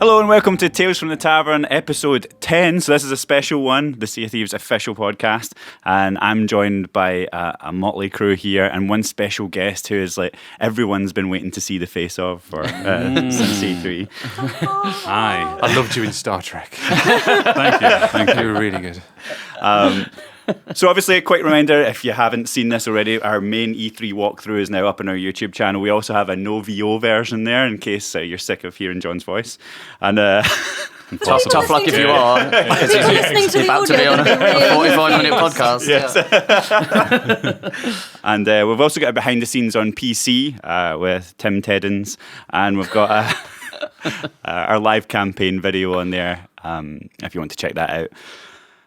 Hello and welcome to Tales from the Tavern, episode 10. So this is a special one, the Sea of Thieves official podcast. And I'm joined by a motley crew here and one special guest who is like everyone's been waiting to see the face of for since E3. Hi. I loved you in Star Trek. Thank you. You were really good. So obviously a quick reminder, if you haven't seen this already, our main E3 walkthrough is now up on our YouTube channel. We also have a no VO version there in case you're sick of hearing John's voice. And Tough luck if you are, because he's about to be on a 45-minute podcast. Yes. And we've also got a behind the scenes on PC with Tim Teddens, and we've got our live campaign video on there if you want to check that out.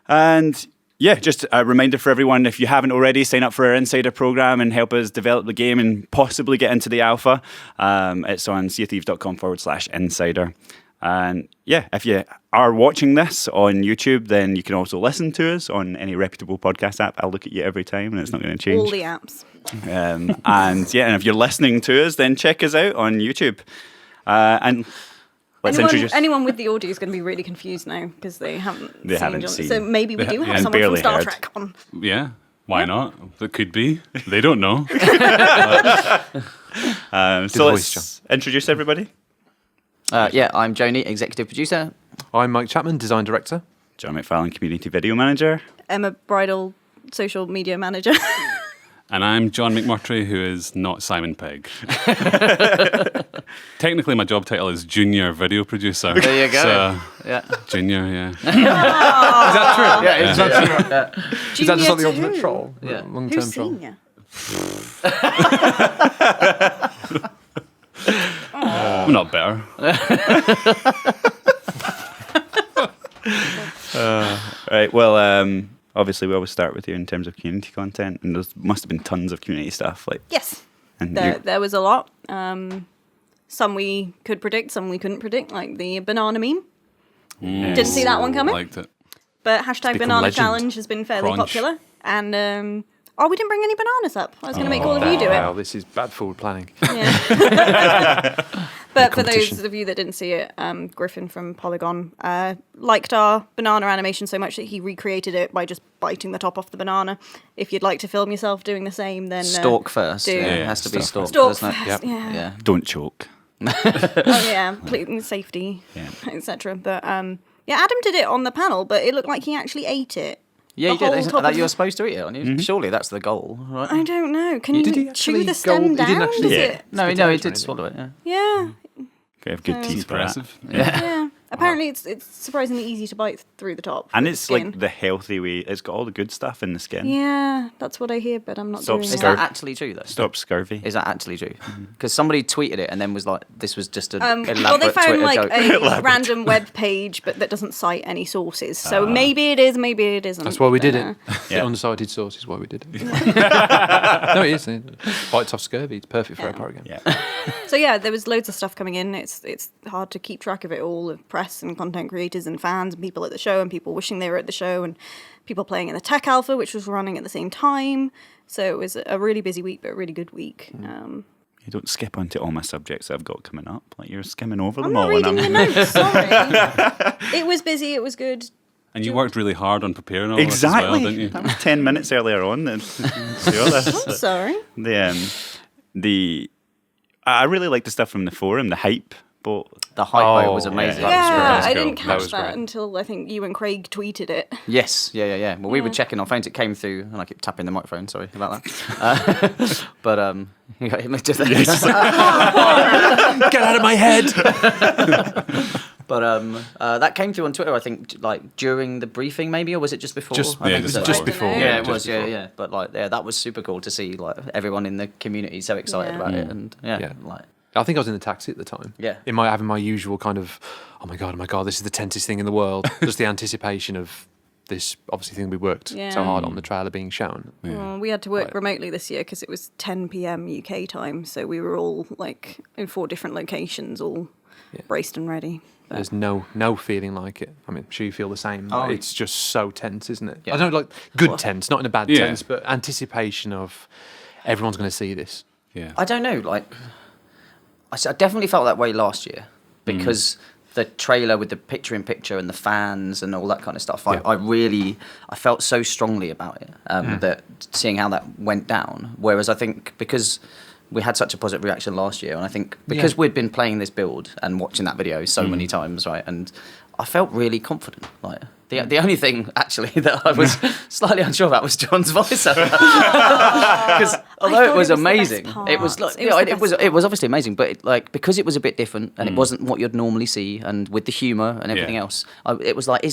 And yeah, just a reminder for everyone, if you haven't already, sign up for our Insider program and help us develop the game and possibly get into the alpha. It's on seaofthieves.com/insider. And yeah, if you are watching this on YouTube, then you can also listen to us on any reputable podcast app. I'll look at you every time and it's not going to change. All the apps. And if you're listening to us, then check us out on YouTube. And let's introduce anyone with the audio is going to be really confused now because they haven't seen. So maybe we do have someone from Star Trek on. Yeah, why not? It could be. They don't know. So let's introduce everybody. I'm Joni, executive producer. I'm Mike Chapman, design director. John McFarlane, community video manager. Emma Bridal, social media manager. And I'm John McMurtry, who is not Simon Pegg. Technically, my job title is junior video producer. There you go. So, Yeah. junior, yeah. Is that true? Yeah, Is that true? Is that just like the Junior ultimate to troll? Yeah. Long-term Who's troll. senior? I'm not better. Right, well, obviously we always start with you in terms of community content, and there must have been tons of community stuff. Yes. And There was a lot. Some we could predict, some we couldn't predict, like the banana meme. Didn't see that one coming. Liked it. But hashtag become banana legend. challenge has been fairly Crunch. popular. And we didn't bring any bananas up. I was going to make all of you do Wow, it. this is bad forward planning. Yeah. But for Competition. those of you that didn't see it, Griffin from Polygon liked our banana animation so much that he recreated it by just biting the top off the banana. If you'd like to film yourself doing the same, then Stalk first. do. Yeah, Yeah, it has to be stalk stalk, Stalk doesn't it? first, Yep. yeah. Yeah. don't choke. Oh yeah, please, safety, Yeah. etc. But Adam did it on the panel, but it looked like he actually ate it. Yeah, you The whole did. top That of you're the- supposed to eat it, aren't you? Surely that's the goal, right? I don't know. Can Did he you actually chew the stem he down? didn't actually- Does Yeah. it? No, Spit no, out he or did anything. swallow it, yeah. Yeah, Okay, I have good teeth for that. Impressive. yeah. Apparently, it's surprisingly easy to bite through the top. And with it's skin. like the healthy way. It's got all the good stuff in the skin. Yeah, that's what I hear, but I'm not Stop doing Is it. scurvy. that actually true, though? Stop scurvy. Is that actually true? Because somebody tweeted it and then was like, this was just an elaborate Well, they found Twitter like joke. a random web page, but that doesn't cite any sources. So maybe it is, maybe it isn't. That's why we did But, it. Yeah. The unsighted source is why we did it. No, it is. Bites off scurvy. It's perfect for our program. Yeah. So yeah, there was loads of stuff coming in. It's hard to keep track of it all, of press and content creators and fans and people at the show and people wishing they were at the show and people playing in the tech alpha, which was running at the same time. So it was a really busy week, but a really good week. You don't skip onto all my subjects that I've got coming up. Like you're skimming over I'm them not all. reading and your notes, sorry. It was busy, it was good. And you worked really hard on preparing all this as Exactly. well, didn't you? That was 10 minutes earlier on. Than see all this. I'm sorry. I really like the stuff from the forum, the hype boat. The hype Oh, was amazing. yeah. Yeah, That was I great. didn't That catch was that great. until I think you and Craig tweeted it. Yes, yeah. Well, we were checking our phones. It came through, and I keep tapping the microphone. Sorry about that. But you got him just Get out of my head. But that came through on Twitter. I think like during the briefing, maybe, or was it just before? Just- I yeah, think just so. just before. Yeah, it just was. before. Yeah. But like, yeah, that was super cool to see like everyone in the community so excited Yeah. about it, and Yeah. like. I think I was in the taxi at the time. Yeah. Having my usual kind of, oh my god, this is the tensest thing in the world. Just the anticipation of this obviously thing we worked Yeah. so hard on the trailer being shown. Well, we had to work Right. remotely this year because it was 10 p.m. UK time, so we were all like in 4 different locations, all braced and ready. But There's no feeling like it. I mean, I'm sure you feel the same. Oh. It's just so tense, isn't it? Yeah. I don't like good tense, not in a bad Yeah. tense, but anticipation of everyone's going to see this. Yeah. I don't know. Like, I definitely felt that way last year because the trailer with the picture-in-picture and the fans and all that kind of stuff. I felt so strongly about it, that seeing how that went down. Whereas I think because we had such a positive reaction last year, and I think because we'd been playing this build and watching that video so many times, right, and I felt really confident. Like the only thing actually that I was slightly unsure about was John's voice, because although it was amazing, it was like it was obviously amazing, but because it was a bit different and it wasn't what you'd normally see, and with the humour and everything else, it was like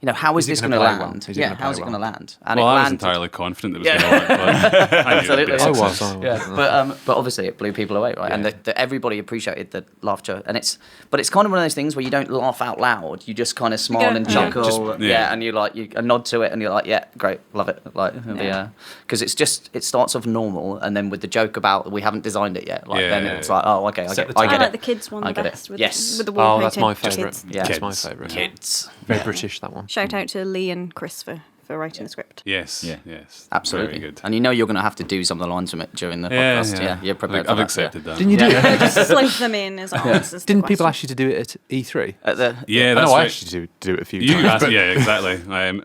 how is this going to land? Yeah, how is it going to land? And I was entirely confident it was going to land. But I knew it'd be a Absolutely. success. Yeah, but obviously it blew people away, right? And everybody appreciated the laughter, it's kind of one of those things where you don't laugh out loud, you just kind of smile and chuckle, and you nod to it, and you're like, yeah, great, love it, because it starts off normal, and then with the joke about we haven't designed it yet, then it's like, oh, okay, I get it. I like the kids one the best. With the wall that's my painted favourite. kids. Yeah, That's my favourite. Kids. Very British, that one. Shout out to Lee and Chris for writing the script. Yes. Absolutely. Very good. And you're going to have to do some of the lines from it during the podcast. Yeah, you're prepared for I've that. accepted that. Didn't you do it? Just slip them in as answers. to Didn't people questions. ask you to do it at E3? Yeah, I that's know I right. asked you to do it a few You times. asked, but- yeah, exactly.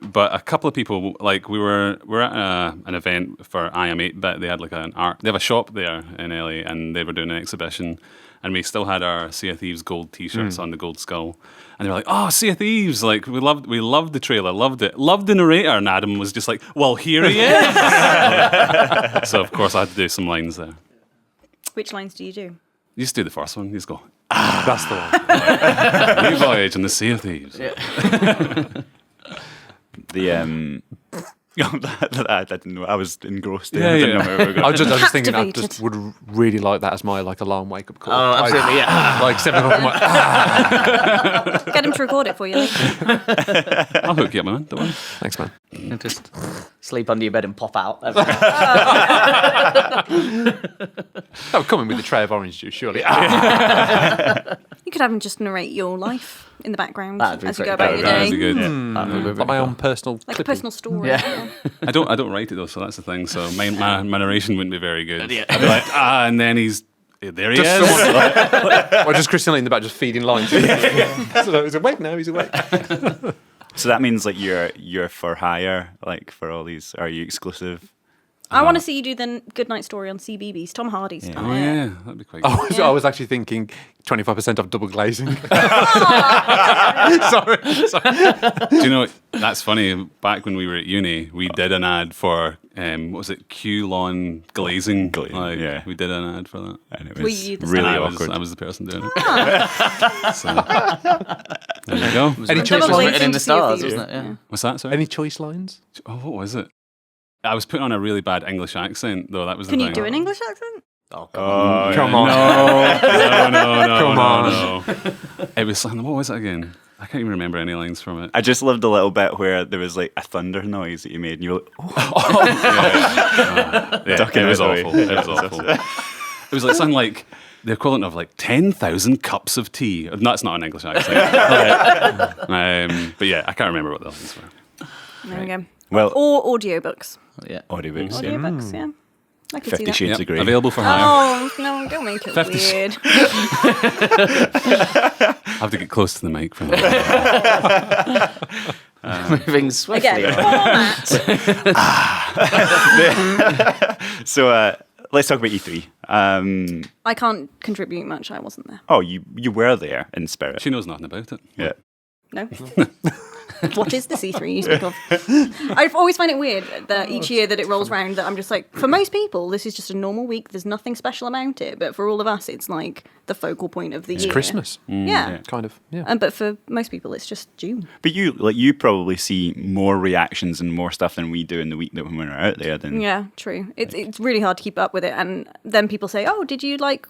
But a couple of people, we're at an event for I Am 8-Bit. They had they have a shop there in LA, and they were doing an exhibition, and we still had our Sea of Thieves gold T-shirts on the gold skull, and they were like, "Oh, Sea of Thieves! Like we loved the trailer, loved it, loved the narrator." And Adam was just like, "Well, here he is." So of course I had to do some lines there. Which lines do you do? You just do the first one. You just go, That's the one. "We voyage in the Sea of Thieves." I didn't know. I was engrossed. Yeah, I didn't yeah. know where we were going. I was just thinking I Captivated. just would really like that as my alarm wake up call. Oh, absolutely, yeah. Like 7 o'clock. I'm like, Get him to record it for you. Lee. I'll hook you up, man. Don't worry. Thanks, man. Just sleep under your bed and pop out. Oh, come in with a tray of orange juice, surely. You could have him just narrate your life in the background That'd be as you great. go about your That would day. be good. Like my own personal Like a clipping. personal story. Yeah. I don't write it though, so that's the thing. So my narration wouldn't be very good. I'd be like, and then there he is. Or just Christian in the back just feeding lines. So he's awake now, he's awake. So that means you're for hire, for all these. Are you exclusive? I want to see you do the Goodnight Story on CBeebies. Tom Hardy's done Oh it. yeah, that'd be quite good. I was actually thinking 25% off double glazing. Sorry. Do you know, that's funny, back when we were at uni, we did an ad for, what was it, Q-Lawn glazing? Yeah. We did an ad for that. And it Were was you the really And awkward. I was the person doing it. So, there you go. Any It choice Double was lines? written in the glazing to stars, see if wasn't it? Yeah. What's that, sorry? Any choice lines? Oh, what was it? I was putting on a really bad English accent, though. That was the Can thing. you do an English accent? Oh, Come on. No, Come on. no. It was something, what was it again? I can't even remember any lines from it. I just loved a little bit where there was a thunder noise that you made, and you were like, Yeah, Ducking it was it away. awful. It was awful. It was like something like the equivalent of 10,000 cups of tea. That's not an English accent. But yeah, I can't remember what the lines were. There we go. well, Or audiobooks. yeah. audiobooks. Yeah. Audiobooks, yeah. I could see 50 that. Shades of Grey. Available for hire. Oh, no, don't make it 50 weird. I have to get close to the mic for that. Moving swiftly. Again, on. format. So let's talk about E3. I can't contribute much. I wasn't there. Oh, you were there in spirit. She knows nothing about it. Yeah. No. What is the C3 you speak of? I always find it weird that each year that it rolls round that I'm just like, for most people, this is just a normal week. There's nothing special about it. But for all of us, it's like the focal point of the It's year. Christmas. Yeah. Kind of. Yeah. But for most people, it's just June. But you probably see more reactions and more stuff than we do in the week that when we're out there. Than Yeah, true. It's really hard to keep up with it. And then people say, oh, did you like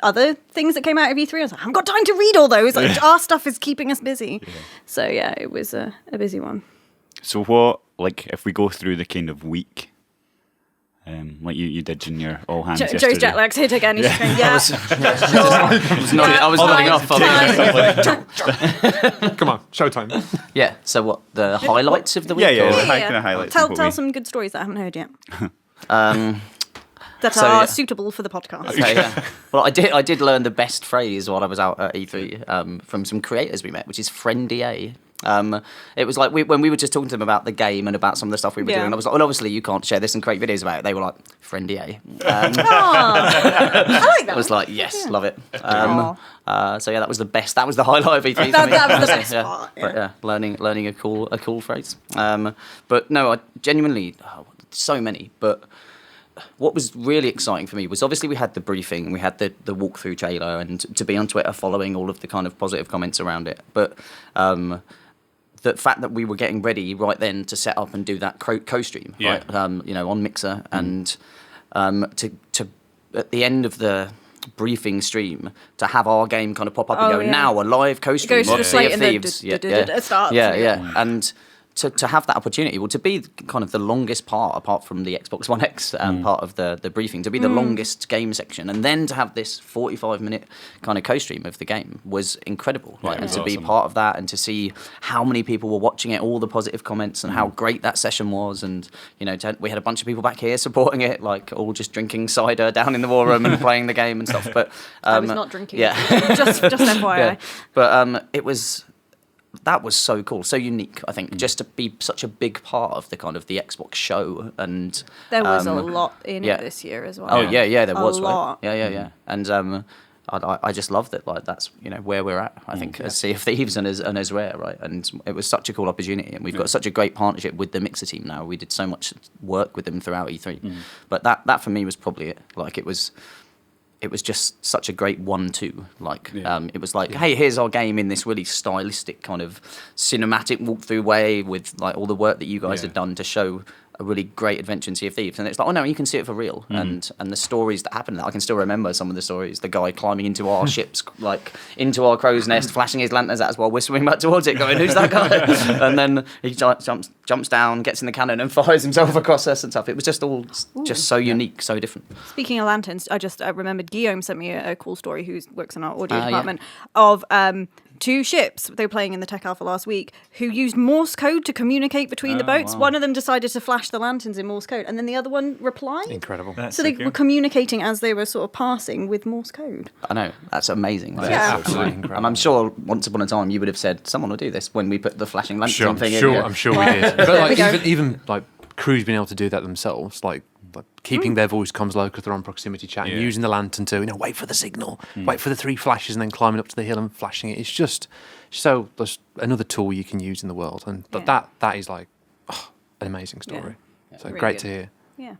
other things that came out of E3? I was like, I haven't got time to read all those. Like, our stuff is keeping us busy. Yeah. So, yeah, it was a busy one. So what, if we go through the kind of week, like you did in your all hands yesterday. Joe's jet lag's hit again. He's just going, yeah. I was nodding off. Come on, showtime. Yeah. So what? The highlights of the week? Yeah, or- the kind of highlights. of what Tell we- some good stories that I haven't heard yet. that So, are yeah. suitable for the podcast. Okay, yeah. Well, I did learn the best phrase while I was out at E3 from some creators we met, which is friendier. It was like when we were just talking to them about the game and about some of the stuff we were Yeah. doing. I was like, well, obviously you can't share this and create videos about it. They were like, friendier. I like that. I was like, yes, love it. Aw. So yeah, that was the best. That was the highlight of E3. for me. That was the best Yeah. part, yeah. But yeah, learning a cool phrase. But no, I genuinely so many. But what was really exciting for me was obviously we had the briefing, we had the walkthrough trailer, and to be on Twitter following all of the kind of positive comments around it. But the fact that we were getting ready right then to set up and do that co-stream, Yeah. right? On Mixer, and to at the end of the briefing stream to have our game kind of pop up and Oh, go, yeah. now a live It co-stream goes to of the Sea slate of and Thieves. it starts. Yeah. And to have that opportunity, well, to be kind of the longest part, apart from the Xbox One X part of the briefing, to be the longest game section, and then to have this 45-minute kind of co-stream of the game was incredible. Yeah, Right? it And was to be awesome. part of that, and to see how many people were watching it, all the positive comments, and how great that session was, and we had a bunch of people back here supporting it, like all just drinking cider down in the war room and playing the game and stuff. But I was not drinking. Yeah. just FYI. Yeah. But that was so cool, so unique. I think just to be such a big part of the kind of the Xbox show, and There was a lot in yeah. it this year as well. oh yeah, there A was lot. right? Yeah, and I just loved it. Like that's where we're at. I think as Sea of Thieves and as Rare, right? And it was such a cool opportunity, and we've got such a great partnership with the Mixer team now. We did so much work with them throughout E3, but that for me was probably it. Like it was just such a great 1-2. Like, it was like, hey, here's our game in this really stylistic kind of cinematic walkthrough way with like all the work that you guys had done to show a really great adventure in Sea of Thieves. And it's like, oh no, you can see it for real. And the stories that happened, I can still remember some of the stories. The guy climbing into our ships, like into our crow's nest, flashing his lanterns at us while we're swimming back towards it, going, who's that guy? And then he jumps down, gets in the cannon and fires himself across us and stuff. It was just all just so unique, so different. Speaking of lanterns, I remembered Guillaume sent me a cool story, who works in our audio yeah. department, of two ships they were playing in the Tech Alpha last week who used Morse code to communicate between the boats. wow. One of them decided to flash the lanterns in Morse code, and then the other one replied. Incredible. So they were communicating as they were sort of passing with Morse code. I know, that's amazing. Like, Yeah. Absolutely incredible. And I'm sure once upon a time you would have said, someone will do this when we put the flashing lantern thing in. Yeah. I'm sure we did. But There we like, go. even like crews being able to do that themselves, like keeping their voice comms low because they're on proximity chat, and Yeah. using the lantern to wait for the signal, wait for the 3 flashes, and then climbing up to the hill and flashing it. It's just so there's another tool you can use in the world, and Yeah. that is like an amazing story. So Really great good. to hear. Yeah.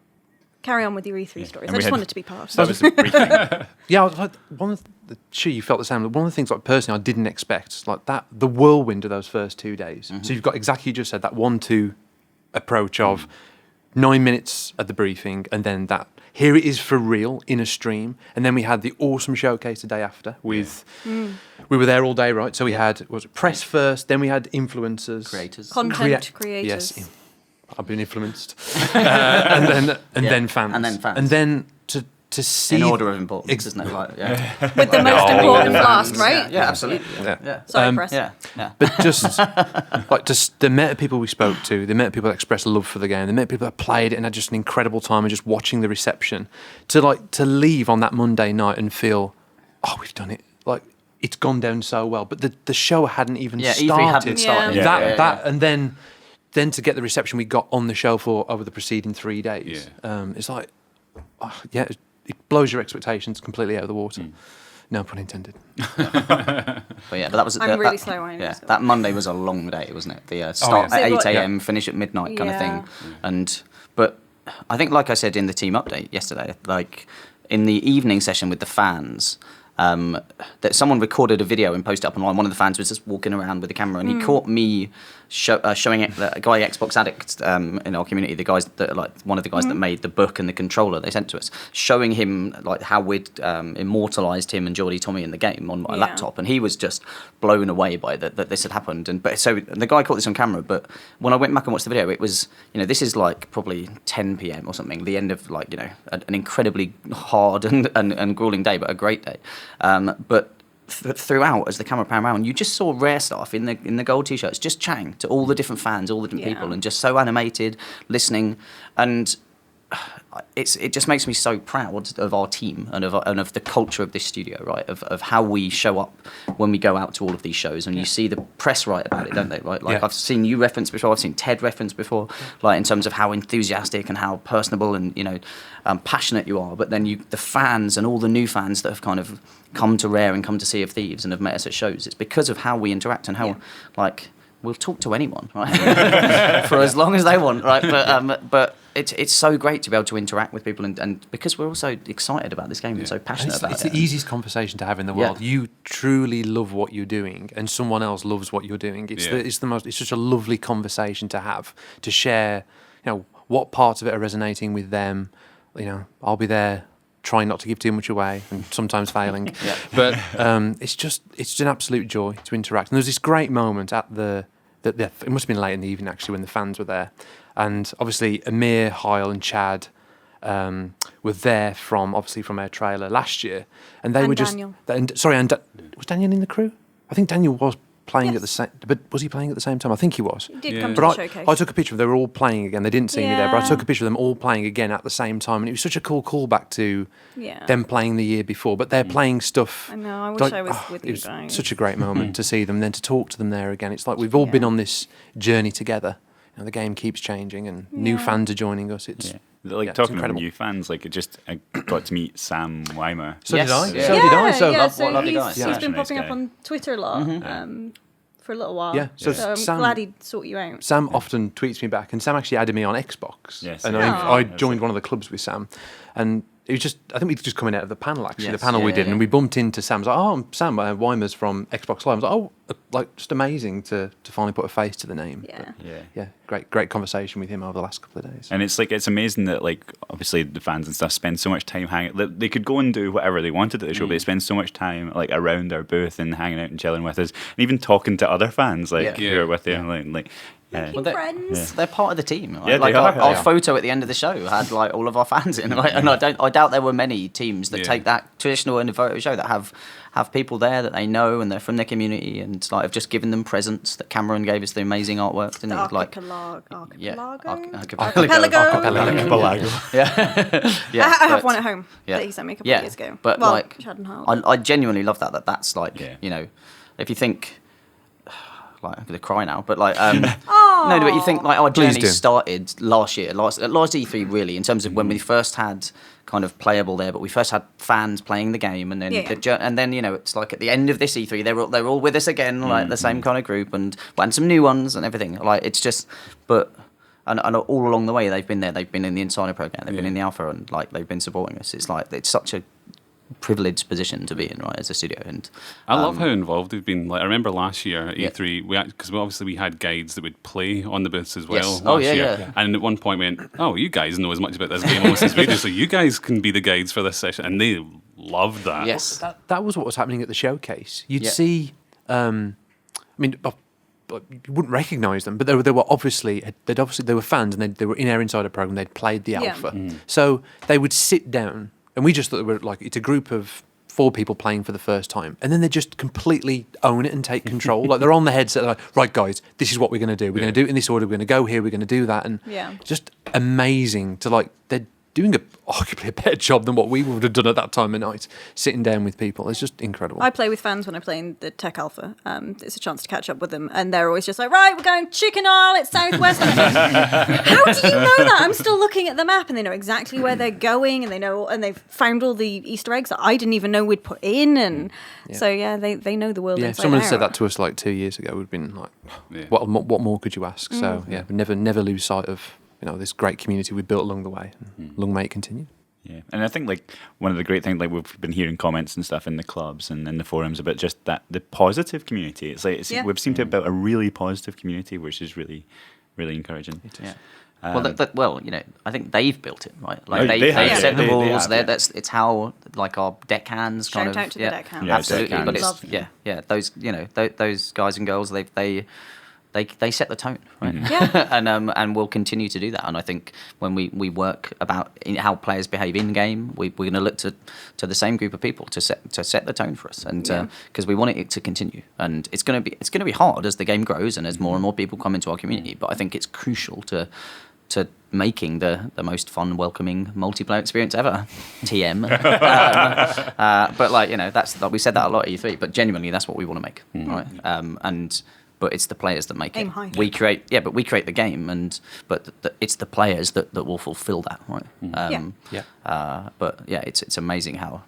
Carry on with your E3 stories. And I we just had- wanted to be part of So that was the briefing. Yeah, I was like one of the sure you felt the same. One of the things like personally I didn't expect, like that the whirlwind of those first 2 days. So you've got exactly you just said that 1-2 approach of 9 minutes at the briefing, and then that here it is for real in a stream, and then we had the awesome showcase the day after with we were there all day, right? So we had press first, then we had influencers, Creators. Content creators. Yes, I've been influenced, and then fans, And then fans. and then to see In order of importance, isn't it? Like, yeah. With the most important last, Yeah, right? Yeah, absolutely. Yeah. Yeah. Sorry, press. Yeah. But just like just the amount of people we spoke to, the amount of people that expressed love for the game, the amount of people that played it and had just an incredible time and just watching the reception, to leave on that Monday night and feel, oh, we've done it. Like it's gone down so well, but the show hadn't even Yeah, started. E3 hadn't started. Yeah. That and then to get the reception we got on the show floor over the preceding 3 days, it's like, it blows your expectations completely out of the water. No pun intended. But that was. I'm really slow on Yeah, this. that Monday was a long day, wasn't it? The start yeah. at So 8 what- a.m., finish at midnight kind of Yeah. thing. But I think, like I said in the team update yesterday, like in the evening session with the fans, that someone recorded a video and posted it up online. One of the fans was just walking around with the camera, and he caught me showing it. A guy, Xbox Addict, in our community, the guys that like one of the guys that made the book and the controller they sent to us, showing him like how we'd immortalized him and Geordie Tommy in the game on my Yeah. laptop, and he was just blown away by that this had happened. And so the guy caught this on camera, but when I went back and watched the video, it was this is like probably 10 p.m. or something, the end of like an incredibly hard and grueling day, but a great day. But throughout, as the camera panned around, you just saw Rare staff in the gold t-shirts just chatting to all the different fans, all the different Yeah. people, and just so animated, listening. And it just makes me so proud of our team and of the culture of this studio, right? Of how we show up when we go out to all of these shows, and you see the press write about it, don't they? Right? Like I've seen you reference before, I've seen Ted reference before, like in terms of how enthusiastic and how personable and passionate you are. But then the fans and all the new fans that have kind of come to Rare and come to Sea of Thieves and have met us at shows. It's because of how we interact and how like we'll talk to anyone, right? For as long as they want, right? But it's so great to be able to interact with people, and because we're also excited about this game and so passionate about it. It's the easiest conversation to have in the world. Yeah. You truly love what you're doing, and someone else loves what you're doing. It's such a lovely conversation to have, to share. What parts of it are resonating with them. I'll be there trying not to give too much away and sometimes failing. But it's an absolute joy to interact. And there's this great moment at it must have been late in the evening actually when the fans were there. And obviously Amir, Heil and Chad were there from our trailer last year. And they were just... Daniel. Was Daniel in the crew? I think Daniel was playing at the same... But was he playing at the same time? I think he was. He did come to But the showcase. I took a picture of them. They were all playing again. They didn't see me there, but I Yeah. took a picture of them all playing again at the same time. And it was such a cool callback to them playing the year before. But they're playing stuff... I know, I wish I was with it you was guys. such a great moment to see them, then to talk to them there again. It's like we've all been on this journey together. The game keeps changing and new fans are joining us. It's Like it's talking about incredible. new fans, I got to meet Sam Weimer. So Yes. did I. Yeah. So did I. So lovely guy. he's Yeah. been Such a nice popping up guy. on Twitter a lot for a little while. Yeah, so So I'm Sam- glad he'd sort you out. Sam often tweets me back, and Sam actually added me on Xbox. Yes, and yeah. I joined one of the clubs with Sam, and it was I think we were just coming out of the panel actually, Yes, the panel we yeah, did, yeah. and we bumped into Sam. I was like, oh, I'm Sam Weimer's from Xbox Live. I was like, just amazing to finally put a face to the name. Yeah. Yeah. Great conversation with him over the last couple of days. And it's amazing that obviously the fans and stuff spend so much time hanging. They could go and do whatever they wanted at the show, but they spend so much time around our booth and hanging out and chilling with us, and even talking to other fans who are with them. Making friends. They're part of the team. Right? Yeah, they are. Our Yeah. photo at the end of the show had all of our fans in, right? And I doubt there were many teams that take that traditional in a photo show that have people there that they know and they're from their community, and have just given them presents. That Cameron gave us the amazing artwork, didn't he? Archipelago. Archipelago. Yeah, I have one at home yeah. that he sent me a couple of years ago. But Chad and Hal. I genuinely love that. That's if you think. I'm going to cry now, but no, but you think our Please journey do. started last year, last E3 really, in terms of when we first had kind of playable there, but we first had fans playing the game, and then it's like at the end of this E3 they're all with us again, the same kind of group, and some new ones and everything. It's just, but and all along the way they've been there. They've been in the Insider program, they've been in the Alpha, and they've been supporting us. It's such a privileged position to be in, right, as a studio. And I love how involved they've been. I remember last year at E3, because we had guides that would play on the booths as well. Yes. Last year. Yeah. And at one point went, oh, you guys know as much about this game almost as we do, so you guys can be the guides for this session, and they loved that. Yes. That was what was happening at the showcase. You'd see, you wouldn't recognise them, but they were obviously they were fans, and they were in our Insider program. They'd played the alpha, so they would sit down, and we just thought they were it's a group of 4 people playing for the first time, and then they just completely own it and take control. They're on the headset, they're like, right guys, this is what we're going to do. We're going to do it in this order. We're going to go here. We're going to do that, and just amazing to they're doing arguably a better job than what we would have done at that time of night, sitting down with people. It's just incredible. I play with fans when I play in the Tech Alpha. It's a chance to catch up with them, and they're always just like, right, we're going Chicken Isle, it's Southwest. How do you know that? I'm still looking at the map, and they know exactly where they're going, and they've found all the Easter eggs that I didn't even know we'd put in, and so they know the world. Yeah, inside someone out. said that to us 2 years ago. We'd been like, what more could you ask? So never lose sight of this great community we built along the way, and long may it continue. Yeah, and I think one of the great things, we've been hearing comments and stuff in the clubs and in the forums about just that the positive community. We've seemed to have built a really positive community, which is really, really encouraging. Yeah. I think they've built it, right? They have, they've set the they rules. have, It's how our deckhands kind Shout of out to the deckhands. Yeah, absolutely. deckhands. But it's those guys and girls. They set the tone, right? Yeah. and we'll continue to do that. And I think when we work about how players behave in game, we're going to look to the same group of people to set the tone for us, and because we want it to continue. And it's going to be hard as the game grows and as more and more people come into our community. But I think it's crucial to to making the most fun, welcoming multiplayer experience ever. TM. But like, that's like we said that a lot at E3, but genuinely that's what we want to make, right? But it's the players that make Aim it. high. We create the game, but it's the players that will fulfill that, right? But yeah, it's amazing how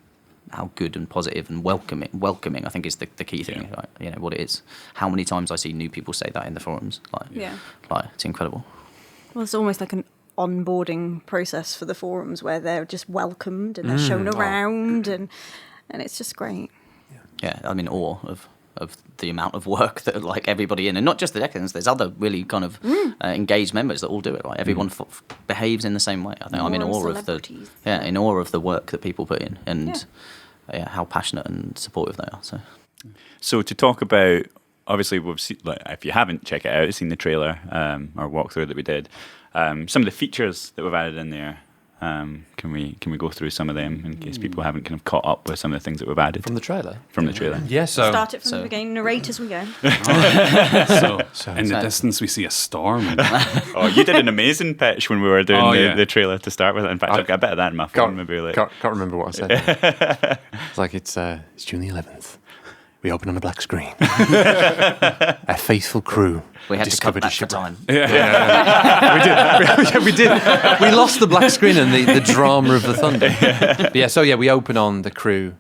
good and positive and welcoming I think is the key thing. Like, what it is. How many times I see new people say that in the forums. Like it's incredible. Well, it's almost like an onboarding process for the forums where they're just welcomed and they're shown around and it's just great. Yeah, I'm in awe of the amount of work that like everybody in, and not just the Decans, there's other really kind of engaged members that all do it. Right, everyone behaves in the same way. I think I'm in awe of the work that people put in, and how passionate and supportive they are. So to talk about, obviously we've seen, like, if you haven't checked it out, seen the trailer or walkthrough that we did. Some of the features that we've added in there. Can we go through some of them in case people haven't kind of caught up with some of the things that we've added From the trailer? From the trailer. Yeah, so... Start it from the beginning, narrate as we go. So in the distance we see a storm. Oh, you did an amazing pitch when we were doing the trailer to start with. In fact, I've got a bit of that in my phone. Maybe like... can't remember what I said. It's like it's June the 11th. We open on a black screen. A faithful crew. We had discovered to cut that for time. We did. We lost the black screen and the drama of the thunder. But we open on the crew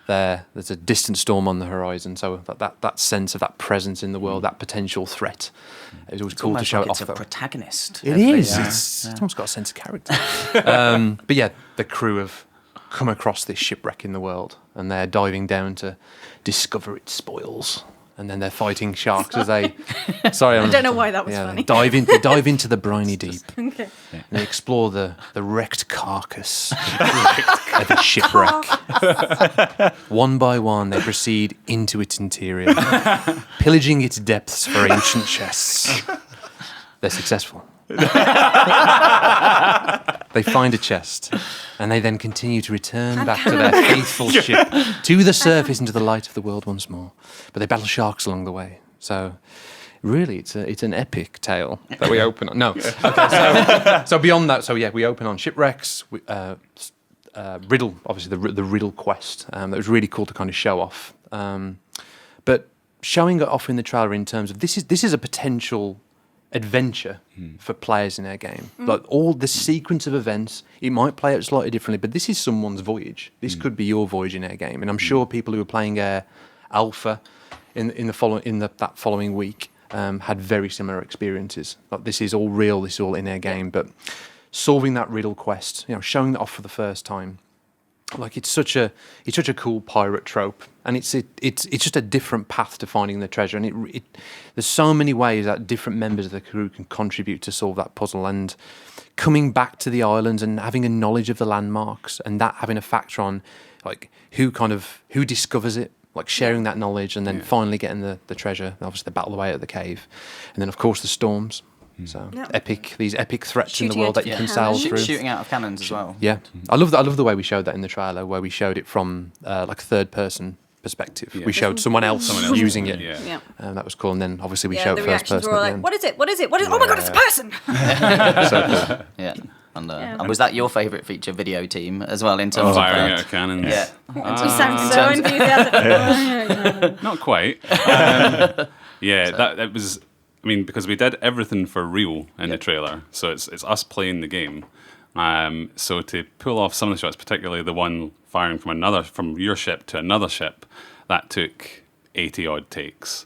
there. There's a distant storm on the horizon. So that sense of that presence in the world, that potential threat. It was always cool to show it off. It's a protagonist. It is. It's almost got a sense of character. But yeah, the crew have come across this shipwreck in the world and they're diving down to discover its spoils. And then they're fighting sharks as they... Sorry, I don't know why that was funny. They dive into the briny deep. Okay. And they explore the wrecked carcass of its shipwreck. One by one, they proceed into its interior, pillaging its depths for ancient chests. They're successful. They find a chest, and they then continue to return back to their faithful ship, to the surface, into the light of the world once more. But they battle sharks along the way. So, really, it's an epic tale that we open on. No, okay. So beyond that, we open on shipwrecks. Riddle, obviously the Riddle quest. That was really cool to kind of show off. But showing it off in the trailer in terms of this is a potential adventure for players in our game. Like all the sequence of events, it might play out slightly differently, but this is someone's voyage. This could be your voyage in our game, and I'm sure people who are playing alpha in that following week had very similar experiences. Like this is all real. This is all in our game, but solving that riddle quest, showing that off for the first time. Like it's such a cool pirate trope, and it's just a different path to finding the treasure. And there's so many ways that different members of the crew can contribute to solve that puzzle. And coming back to the islands and having a knowledge of the landmarks, and that having a factor on like who discovers it, like sharing that knowledge, and then finally getting the treasure. Obviously, the battle away at the cave, and then of course the storms. So these epic threats in the world that you can sail through. Shooting out of cannons as well. Yeah, I love the way we showed that in the trailer, where we showed it from like a third person perspective. Yeah. We showed someone else using it. Yeah. That was cool. And then obviously we showed first person. Were like, what is it? What is it? What is? Oh my god, it's a person! So cool. Yeah. And was that your favourite feature, video team, as well, in terms of firing out of cannons? Yeah. You sound so enthusiastic. Not quite. That was. I mean, because we did everything for real in the trailer, so it's us playing the game. So to pull off some of the shots, particularly the one firing from your ship to another ship, that took 80 odd takes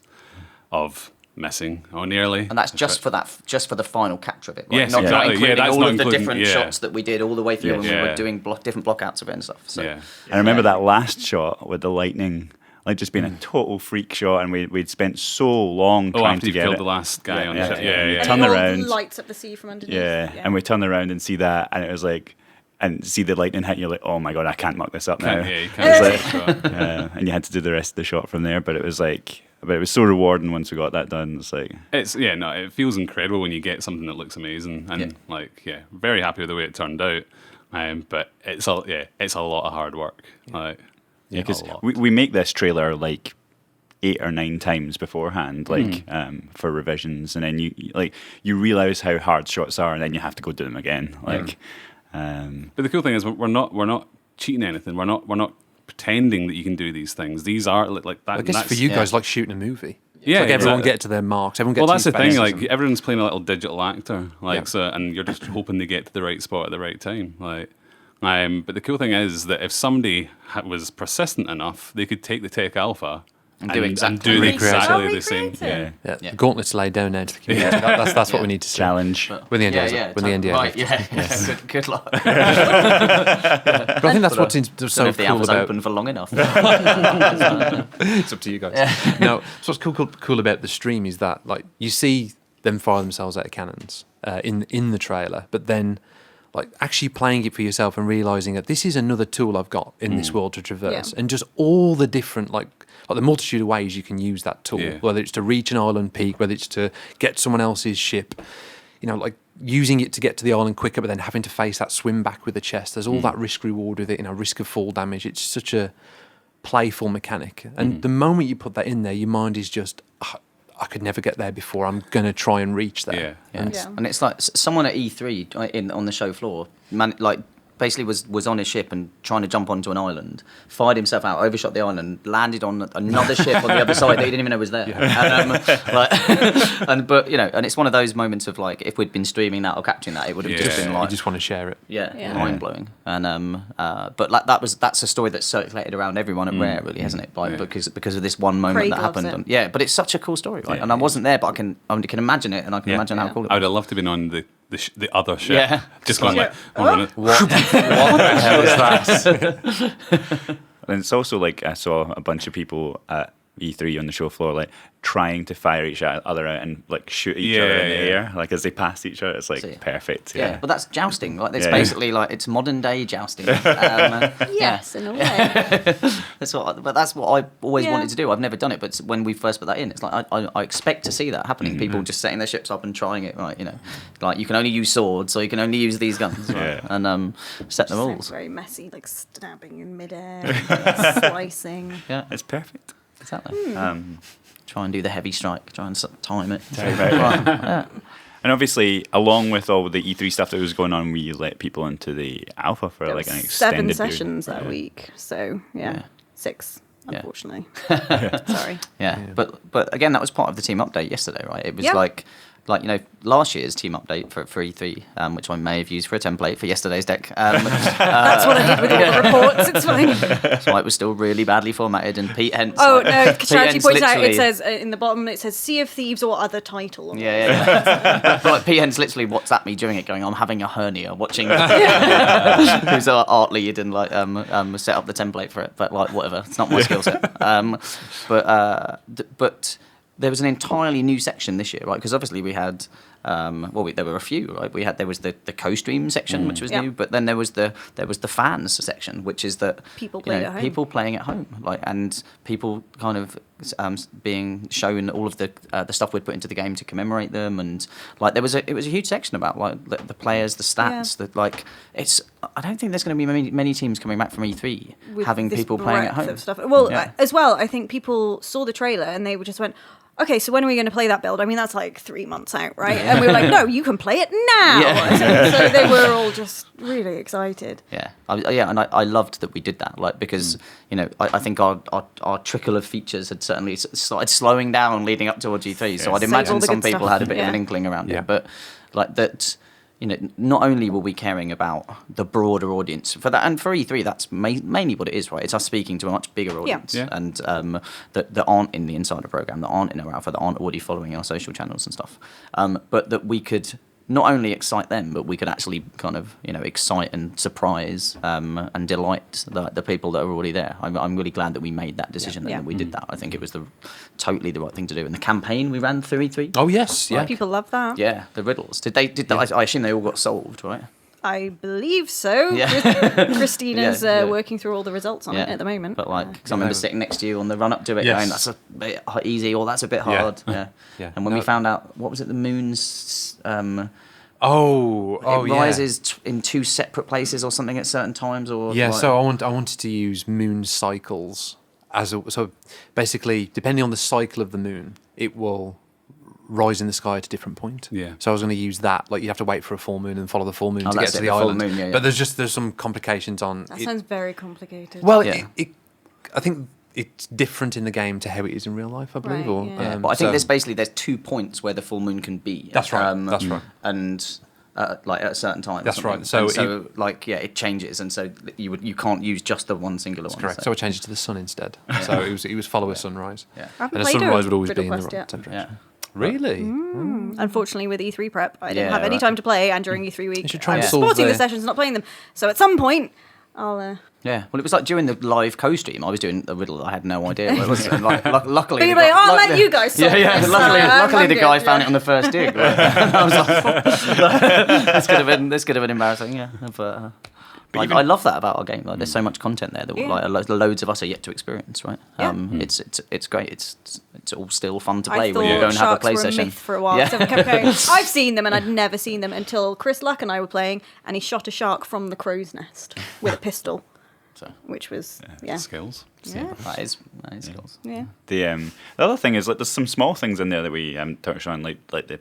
of missing or nearly. And that's just for the final capture of it. Right? Yes, not exactly. including That's all not of the including, different shots that we did all the way through when we were doing different blockouts of it and stuff. So. Yeah. I remember that last shot with the lightning. Like just being a total freak shot, and we'd spent so long trying to get killed it. the last guy on the ship. Yeah. Turn around, lights up the sea from underneath. And we turn around and see that, and it was like, and see the lightning hit, and you're like, oh my god, I can't muck this up now. You can't. And you had to do the rest of the shot from there, but it was so rewarding once we got that done. It's like it feels incredible when you get something that looks amazing, and very happy with the way it turned out. But it's a lot of hard work. Like. Yeah, because we make this trailer like 8 or 9 times beforehand, like for revisions, and then you realize how hard shots are, and then you have to go do them again. Like, but the cool thing is we're not cheating anything. We're not pretending that you can do these things. These are like that. I guess for you guys, like shooting a movie. Yeah, like everyone exactly. get to their marks. Everyone gets. Well, that's the thing. Like spaces. everyone's playing a little digital actor, like Yeah. so, and you're just hoping they get to the right spot at the right time. Like, but the cool thing is that if somebody was persistent enough, they could take the tech alpha And do exactly do Recreate it. exactly the same. Recreate it. The gauntlet's laid down now to the community. That's what we need to see. challenge. When the NDA when the NDA Right, yeah. Good luck. But I think that's what's so if the cool alpha's about. open for long enough. It's up to you guys. No, so what's cool about the stream is that like you see them fire themselves out of cannons in the trailer, but then like actually playing it for yourself and realizing that this is another tool I've got in this world to traverse, and just all the different like the multitude of ways you can use that tool, whether it's to reach an island peak, whether it's to get someone else's ship, like using it to get to the island quicker, but then having to face that swim back with the chest. There's all that risk reward with it, risk of fall damage. It's such a playful mechanic, and the moment you put that in there, your mind is just, I could never get there before. I'm going to try and reach there. And it's like someone at E3 on the show floor, basically was on his ship and trying to jump onto an island, fired himself out, overshot the island, landed on another ship on the other side that he didn't even know was there. And it's one of those moments of like, if we'd been streaming that or capturing that, it would have just been like, You just want to share it. mind blowing. And but like that's a story that's circulated around everyone at Rare, really, hasn't it? Because of this one moment Craig that loves happened. it. And, but it's such a cool story, right? And I wasn't there, but I can imagine it, and I can imagine how cool it I was. would have loved to have been on the other ship. Yeah. Just going like, What the hell is that? And it's also like I saw a bunch of people at E3 on the show floor like trying to fire each other out and like shoot each other in the air, like as they passed each other. It's like perfect. But that's jousting. Like it's basically like it's modern day jousting. Yes, in a way. That's what I always wanted to do. I've never done it, but when we first put that in, it's like I expect to see that happening. People just setting their ships up and trying it. Right, like you can only use swords, or you can only use these guns, right? And set the Sounds rules. very messy, like stabbing in midair, and slicing. Yeah, it's perfect. Exactly. Try and do the heavy strike. Try and time it. And obviously, along with all the E3 stuff that was going on, we let people into the alpha for There like was an extended 7 period. sessions that week, so 6, unfortunately. Sorry. Yeah, but again, that was part of the team update yesterday, right? It was Yeah. like last year's team update for E3, which I may have used for a template for yesterday's deck. That's what I did with all the reports. It's fine. That's why it was still really badly formatted, and Pete Hence. Oh like, no! Pete Charity Hence points out. literally- It says in the bottom. It says Sea of Thieves or other title. Yeah. But like Pete Hence literally WhatsApped me during it, going, "I'm having a hernia watching." Who's our art lead and like set up the template for it, but like whatever, it's not my skill set. But there was an entirely new section this year, right? Because obviously we had, there were a few, right? There was the co-stream section, which was new, but then there was the fans section, which is that People playing at home. people playing at home, like, and people kind of being shown all of the stuff we'd put into the game to commemorate them, and like it was a huge section about like the players, the stats, that like it's. I don't think there's going to be many teams coming back from E3 With having this people playing at breadth home. of stuff. Well, as well, I think people saw the trailer and they just went, okay, so when are we going to play that build? I mean, that's like 3 months out, right? And we were like, no, you can play it now. Yeah. So they were all just really excited. Yeah, and I loved that we did that, like, because I think our trickle of features had certainly started slowing down leading up towards G3. So I'd Save imagine all the some good people stuff. had a bit of an inkling around it, but like that. Not only were we caring about the broader audience for that, and for E3, that's mainly what it is, right? It's us speaking to a much bigger audience, and that aren't in the insider program, that aren't in our alpha, that aren't already following our social channels and stuff. But that we could not only excite them, but we could actually kind of excite and surprise and delight the people that are already there. I'm really glad that we made that decision and that we did that. I think it was totally the right thing to do. And the campaign we ran through E3. Oh yes, yeah. People love that. Yeah, the riddles. Did that? I assume they all got solved, right? I believe so. Yeah. Christina's Yeah. working through all the results on it at the moment. But like, because I remember sitting next to you on the run up to it, going, "That's a bit easy," or "That's a bit hard." Yeah. And when we found out, what was it? The moon's. It rises in 2 separate places or something at certain times, or so I wanted to use moon cycles so basically, depending on the cycle of the moon, it will rise in the sky at a different point. Yeah. So I was going to use that. Like you have to wait for a full moon and follow the full moon to get that's to it, the the full island. moon, yeah, yeah. But there's some complications on. That sounds very complicated. Well, Yeah. I think it's different in the game to how it is in real life, I believe. Right, or, yeah. But I think so- there's 2 points where the full moon can be. That's right. That's right. And like at a certain time. or That's right. something. So And like it changes, and so you can't use just the one singular one. Correct. So I changed it to the sun instead. So it was follow a sunrise. Yeah. I haven't And a played sunrise would always Riddle be in the Quest right yet. temperature. Yeah. Really? Unfortunately, with E3 prep, I didn't Yeah, have any right. time to play, and during E3 week, You should try I and was solve supporting the the- sessions, not playing them. So at some point, I'll. Yeah, well, it was like during the live co-stream, I was doing a riddle. I had no idea what it was. And luckily, But you're the like, guy- I'll luck- let you guys solve Yeah, this. luckily I'm the guy good, found yeah. it on the first dig. Right? And I was like, this could have been embarrassing. Yeah, but I love that about our game. Like, there's so much content there that Yeah. like loads of us are yet to experience. Right? Yeah. It's great. It's all still fun to I play thought when you go and have a sharks play were session. a myth for a while. Yeah. So I kept going, I've seen them, and I'd never seen them until Chris Luck and I were playing, and he shot a shark from the crow's nest with a pistol, So which was Skills. yeah. that is skills. Yeah. The other thing is like there's some small things in there that we touched on, like the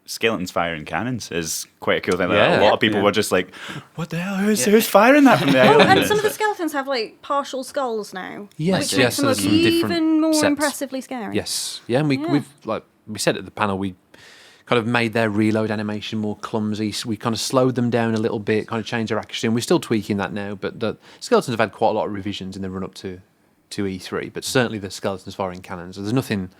skeletons firing cannons is quite a cool thing. Like, Yeah. a lot of people were just like, "What the hell? Who's firing that from the Oh, island?" and some of the skeletons have like partial skulls now. Yes, which makes them look there's some different even more sets. impressively scary. Yes. Yeah, and Yeah. we've like we said at the panel, we kind of made their reload animation more clumsy. So we kind of slowed them down a little bit, kind of changed their accuracy, and we're still tweaking that now. But the skeletons have had quite a lot of revisions in the run up to E3. But certainly the skeletons firing cannons. There's nothing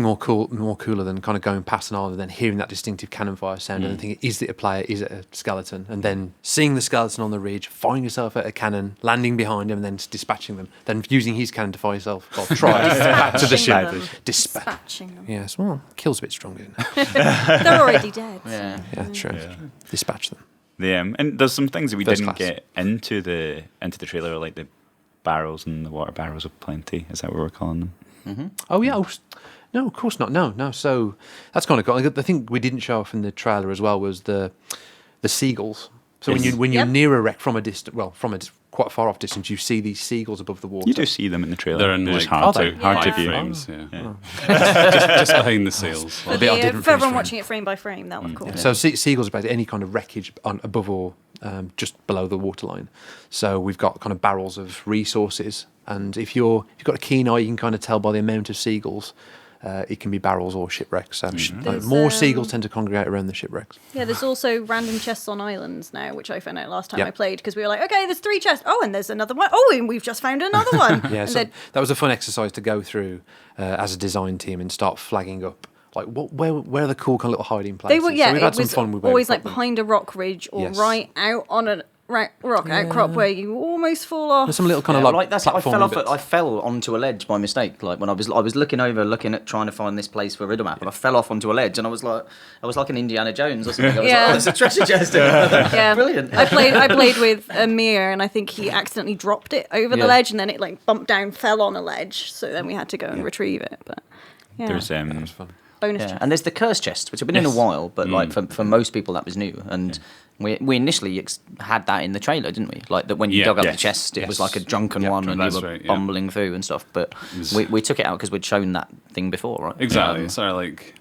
more cooler than kind of going past an island and then hearing that distinctive cannon fire sound and then thinking, is it a player, is it a skeleton? And then seeing the skeleton on the ridge, firing yourself at a cannon, landing behind him and then dispatching them, then using his cannon to fire yourself, or try back to the ship. them. Dispatch. Dispatching them. Yes, well, kill's a bit stronger, isn't it? They're already dead. Yeah. Yeah, true. Dispatch them. And there's some things that we First didn't class. get into the trailer, like the barrels and the water barrels of plenty. Is that what we're calling them? Oh, yeah. No, of course not. No. So that's kind of cool. The thing we didn't show off in the trailer as well was the seagulls. So Yes. when you're Yep. near a wreck from a distance, quite far off distance, you see these seagulls above the water. You do see them in the trailer. They're in just like hard they? to hard to Yeah. view. frames. Yeah. Yeah. just behind the sails. For, bit I didn't for everyone finish watching it frame by frame, that was cool. So seagulls are basically any kind of wreckage above or just below the waterline. So we've got kind of barrels of resources, and if you've got a keen eye, you can kind of tell by the amount of seagulls. It can be barrels or shipwrecks. There's, More seagulls tend to congregate around the shipwrecks. Yeah, there's also random chests on islands now, which I found out last time Yep. I played, because we were like, okay, there's 3 chests. Oh, and there's another one. Oh, and we've just found another one. Yeah, And so then- that was a fun exercise to go through as a design team and start flagging up. Like, where are the cool kind of little hiding places? they were, yeah, so we've had it some was fun with where always we've like got them. behind a rock ridge or Yes. right out on a rock outcrop where you almost fall off. There's some little kind Yeah, of well, like that's I fell platforming off. bits. I fell onto a ledge by mistake. Like when I was looking at trying to find this place for a riddle map, and I fell off onto a ledge, and I was like an Indiana Jones or something. I was Yeah. like, oh, there's a treasure chest. Yeah, Brilliant. I played with Amir, and I think he accidentally dropped it over the Yeah. ledge, and then it like bumped down, fell on a ledge. So then we had to go and retrieve it. But yeah, There's That was fun. bonus Yeah, chest. and there's the curse chest, which have been in a while, but like for most people that was new. And we initially had that in the trailer, didn't we? Like that when you Yeah. dug up Yes. the chest, it was Yes. like a drunken Yeah, one, and you that's were right, yeah. bumbling through and stuff. But we took it out because we'd shown that thing before, right? Exactly. So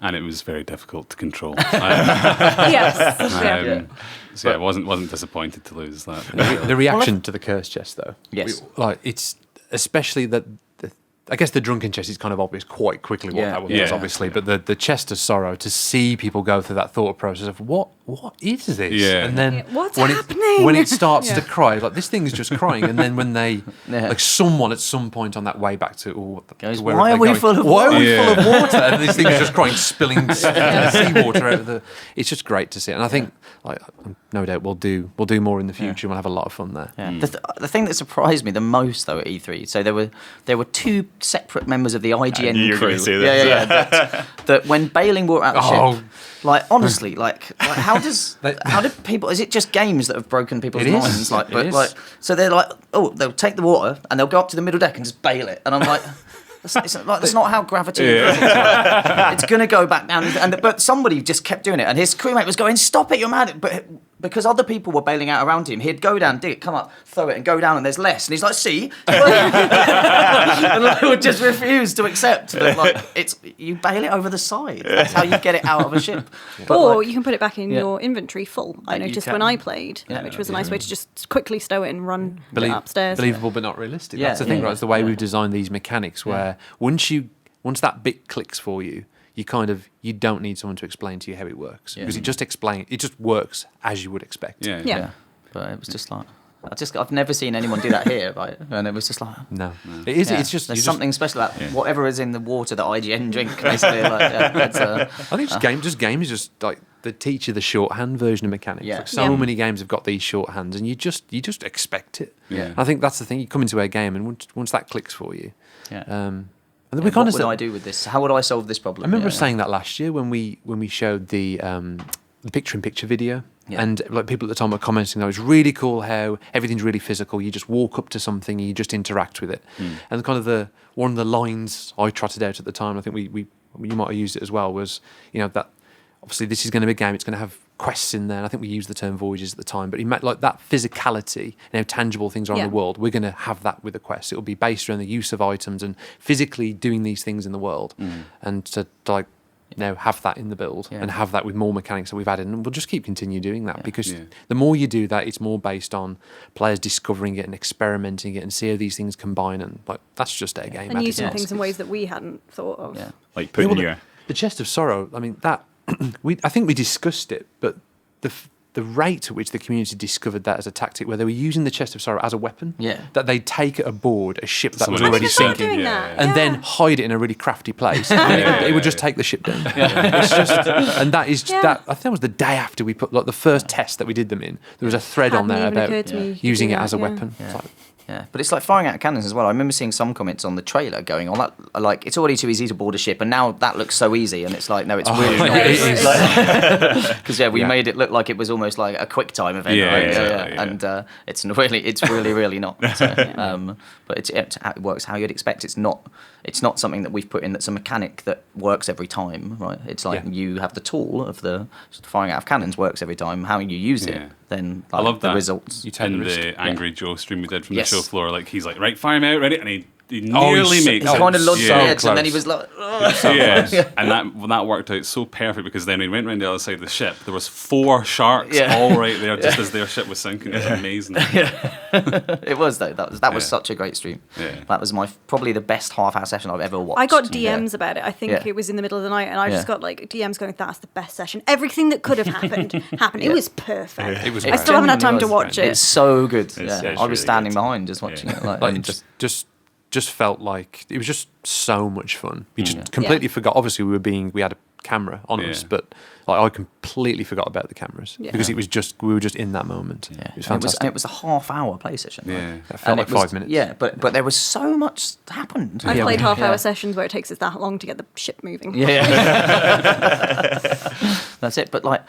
and it was very difficult to control. Yes. Yeah. So yeah, I wasn't disappointed to lose that. The reaction to the curse chest, though. Yes. It's especially that. I guess the drunken chest is kind of obvious quite quickly what Yeah. that was, Yeah. obviously. But the chest of sorrow, to see people go through that thought process of what is this? Yeah. And then Yeah, what's when happening? when it starts to Yeah. cry, like this thing is just crying, and then when they Yeah. like someone at some point on that way back to Goes, where "Why are we full of Why are water?" we Yeah. full of water? And this thing is just crying, spilling seawater out of the. It's just great to see, and I think like no doubt we'll do more in the future. We'll have a lot of fun there. Yeah. The thing that surprised me the most though at E3, so there were 2 separate members of the IGN knew you were crew. gonna say this. That when bailing water out of the Oh. ship, like honestly, like how do people? Is it just games that have broken people's It is. minds? Like, It but is. like, so they're like, oh, they'll take the water and they'll go up to the middle deck and just bail it, and I'm like. That's not how gravity works. It's going to go back down. But somebody just kept doing it, and his crewmate was going, "Stop it, you're mad!" But because other people were bailing out around him, he'd go down, dig it, come up, throw it, and go down, and there's less. And he's like, see? And I would just refuse to accept that, like, you bail it over the side. That's how you get it out of a ship. But, Or like, you can put it back in your inventory full. I noticed when I played, which was a nice way to just quickly stow it and run upstairs. Believable but not realistic. Yeah, That's the thing, yeah, right? It's the way we've designed these mechanics where once that bit clicks for you, you don't need someone to explain to you how it works because it just works as you would expect. Yeah. But it was just like I've never seen anyone do that here, right? And it was just like No. It is. It's just there's something special about whatever is in the water that IGN drink. Basically, I think game is just like the teach you the shorthand version of mechanics. Yeah. Like so many games have got these shorthands, and you just expect it. Yeah. I think that's the thing. You come into a game, and once that clicks for you, and then we what would I do with this? How would I solve this problem? I remember saying that last year when we showed the picture-in-picture video, and like people at the time were commenting that it was really cool how everything's really physical. You just walk up to something and you just interact with it. And kind of one of the lines I trotted out at the time, I think you might have used it as well, was that obviously this is going to be a game. It's going to have quests in there. And I think we used the term voyages at the time, but he meant like that physicality and how tangible things are in the world. We're going to have that with the quest. It'll be based around the use of items and physically doing these things in the world, and to like have that in the build and have that with more mechanics that we've added, and we'll just continue doing that because the more you do that, it's more based on players discovering it and experimenting it and see how these things combine, and like that's just a game and using things in ways that we hadn't thought of. Like putting the Chest of Sorrow. I mean that I think we discussed it, but the rate at which the community discovered that as a tactic, where they were using the Chest of Sorrow as a weapon, that they'd take aboard a ship that was already sinking and then hide it in a really crafty place. It would just take the ship down. It's just, and that is that. I think that was the day after we put like the first test that we did them in. There was a thread on there about using it as a weapon. It's like, but it's like firing out cannons as well. I remember seeing some comments on the trailer going on that, like, it's already too easy to board a ship, and now that looks so easy, and it's like, no, it's really not. Because we made it look like it was almost like a quick time event, and it's really not. So, but it works how you'd expect. It's not something that we've put in that's a mechanic that works every time, right? It's like you have the tool of the firing out of cannons works every time. How you use it, then I love the that. results. You take the Angry Joe stream we did from the show floor. Like he's like, right, fire him out, ready, and he nearly makes it. He kind of looked at it, and then he was like, and that worked out so perfect because then when we went around the other side of the ship, there was 4 sharks all right there just as their ship was sinking. It was amazing. It was though. That was such a great stream. That was probably the best half-hour session I've ever watched. I got DMs about it. I think it was in the middle of the night, and I just got like DMs going, "That's the best session. Everything that could have happened happened. It was perfect. It was. I still haven't had time to watch it. It's so good. It's I was standing behind just watching it. Like just felt like it was just so much fun. We just completely forgot. Obviously, we had a camera on us, but like I completely forgot about the cameras because it was we were just in that moment. It was fantastic. And it was a half-hour play session. Yeah, it felt like 5 minutes. Yeah, but there was so much happened. I've played half-hour sessions where it takes us that long to get the ship moving. That's it. But like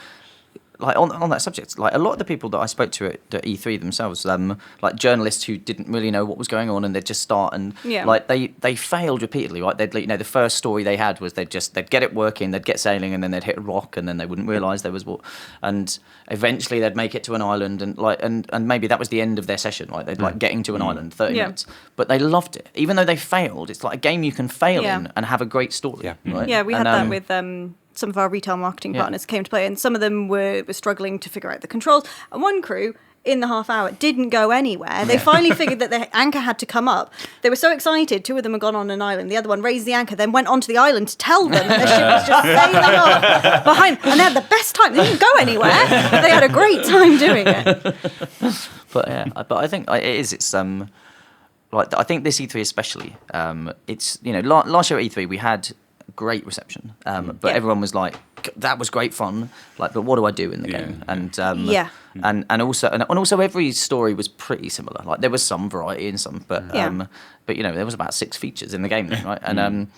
on that subject, like a lot of the people that I spoke to at E3 themselves, like journalists who didn't really know what was going on, and they'd just start and like they failed repeatedly, right? They'd the first story they had was they'd get it working, they'd get sailing, and then they'd hit a rock, and then they wouldn't realise there was what, and eventually they'd make it to an island, and maybe that was the end of their session, right? They'd like getting to an island, 30 minutes, but they loved it, even though they failed. It's like a game you can fail in and have a great story, right? Yeah, we had that with some of our retail marketing partners came to play, and some of them were struggling to figure out the controls. And one crew in the half hour didn't go anywhere. They finally figured that the anchor had to come up. They were so excited. 2 of them had gone on an island. The other one raised the anchor, then went onto the island to tell them that the ship was just sailing off behind. And they had the best time. They didn't go anywhere, but they had a great time doing it. But I think it is. It's like I think this E3 especially. It's last year at E3 we had great reception, but everyone was like, that was great fun, like, but what do I do in the game? And and also every story was pretty similar. Like there was some variety in some, but there was about 6 features in the game, right? And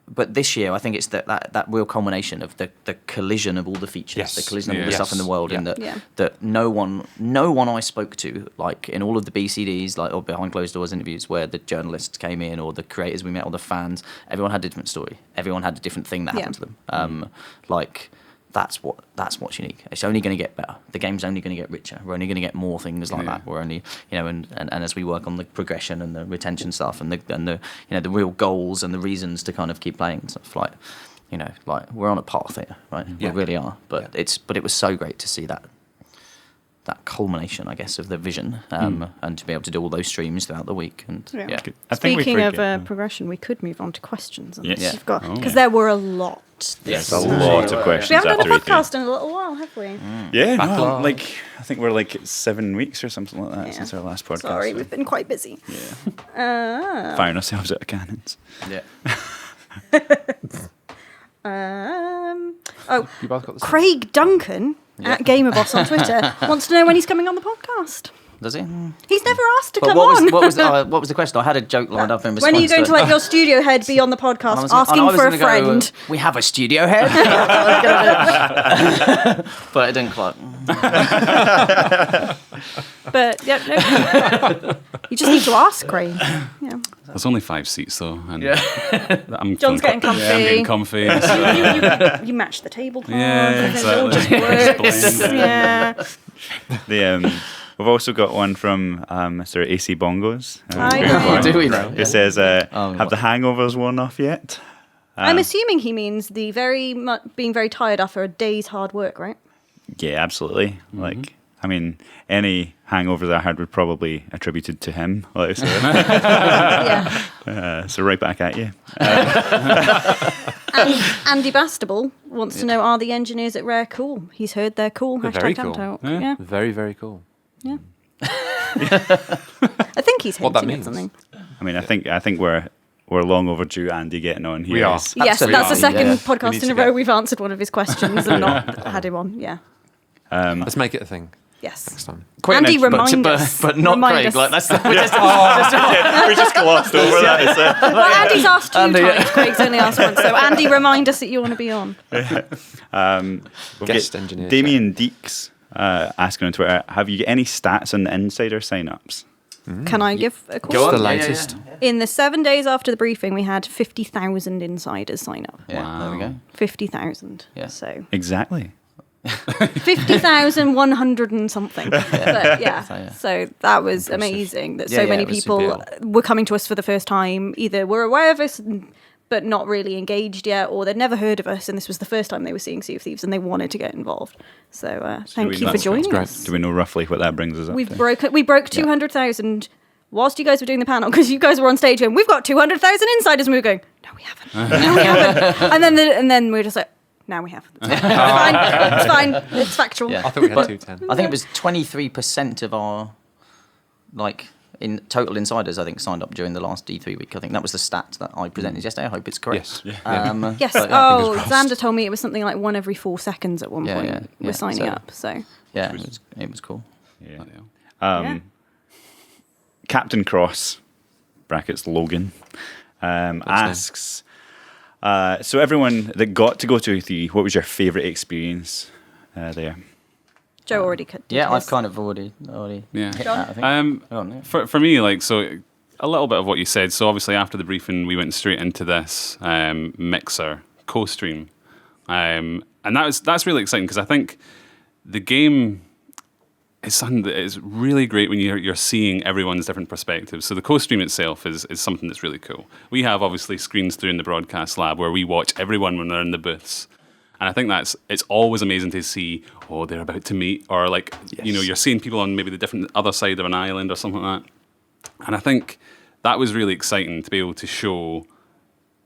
but this year I think it's that real culmination of the collision of all the features, the collision of all the stuff in the world, and that no one I spoke to, like in all of the BCDs, like or behind closed doors interviews where the journalists came in or the creators we met or the fans, everyone had a different story. Everyone had a different thing that happened to them. Like that's what's unique. It's only going to get better. The game's only going to get richer. We're only going to get more things like that. We're only, and as we work on the progression and the retention stuff and the the real goals and the reasons to kind of keep playing and stuff, like we're on a path here, right? We really are. But it was so great to see that culmination, I guess, of the vision, and to be able to do all those streams throughout the week. And Speaking of progression, we could move on to questions. Because there were a lot. There's a lot of questions. We haven't done a after podcast in a little while, have we? Yeah, no, I think we're 7 weeks or something like that since our last podcast. Sorry, we've been quite busy. Yeah. Firing ourselves out of cannons. Yeah. You both got the same. Craig Duncan at GamerBoss on Twitter wants to know when he's coming on the podcast. Does he? He's never asked to But come what on. what was the question? I had a joke lined up in response. When are you going to let it. your studio head be on the podcast And asking I was for a gonna go, friend? we have a studio head. But it didn't quite. But you just need to ask, Craig. Yeah. There's only 5 seats though, and I'm John's feeling getting comfy. Yeah, I'm getting comfy. So. You match the tablecloth. Yeah, and it all just works. Yeah. We've also got one from Mr. AC Bongos. Do we know? Who says, have the hangovers worn off yet? I'm assuming he means the being very tired after a day's hard work, right? Yeah, absolutely. Any hangovers I had were probably attributed to him. So right back at you. And Andy Bastable wants to know, are the engineers at Rare cool? He's heard they're cool. They're very Hashtag cool. Yeah. Very, very cool. Yeah. I think he's What that hinting at means. something. I think we're long overdue Andy getting on here. We are. Yes, Absolutely. that's the second We podcast need in a to row get- we've answered one of his questions and not had him on. Yeah. Let's make it a thing Yes. next time. Andy, remind us. but not Remind Craig. us. Like that's We just glossed over that. Well, Andy's asked 2 Andy, times. Craig's only asked once. So Andy, remind us that you want to be on. We'll Guest get engineer. Damien Deeks asking on Twitter, have you any stats on the insider sign-ups? Can I give a Go call? on. The Yeah, latest. In the 7 days after the briefing, we had 50,000 insiders sign up. Yeah, there we go. 50,000. Yeah. So Exactly. 50,100 and something. But yeah. so that was amazing that Yeah, so yeah, many it was people were coming to us for the first time, either were aware of us but not really engaged yet, or they'd never heard of us and this was the first time they were seeing Sea of Thieves and they wanted to get involved. So thank you for that's joining great. us. Do we know roughly what that brings us up to? We broke 200,000 whilst you guys were doing the panel, because you guys were on stage going, we've got 200,000 insiders, and we were going, no we haven't, no we haven't. And then we were just like, now we have. It's fine. It's factual. Yeah. I thought we had 210. I think it was 23% of our in total insiders, I think, signed up during the last D3 week. I think that was the stat that I presented yesterday. I hope it's correct. Yes. Yes. but, Xander told me it was something like 1 every 4 seconds at one Yeah, point. yeah, We're yeah. signing So- up. So yeah, it was cool. Yeah. Bloody hell. yeah. Captain Cross, brackets Logan, asks, so everyone that got to go to E3, what was your favourite experience there? Joe already did Yeah, his. I've kind of already Yeah. hit that, I think. Go on, yeah. For me, so a little bit of what you said. So obviously after the briefing, we went straight into this Mixer co-stream, and that's really exciting because I think the game is something that is really great when you're seeing everyone's different perspectives. So the co-stream itself is something that's really cool. We have obviously screens through in the broadcast lab where we watch everyone when they're in the booths. And I think it's always amazing to see, they're about to meet, or you're seeing people on maybe the different other side of an island or something like that. And I think that was really exciting to be able to show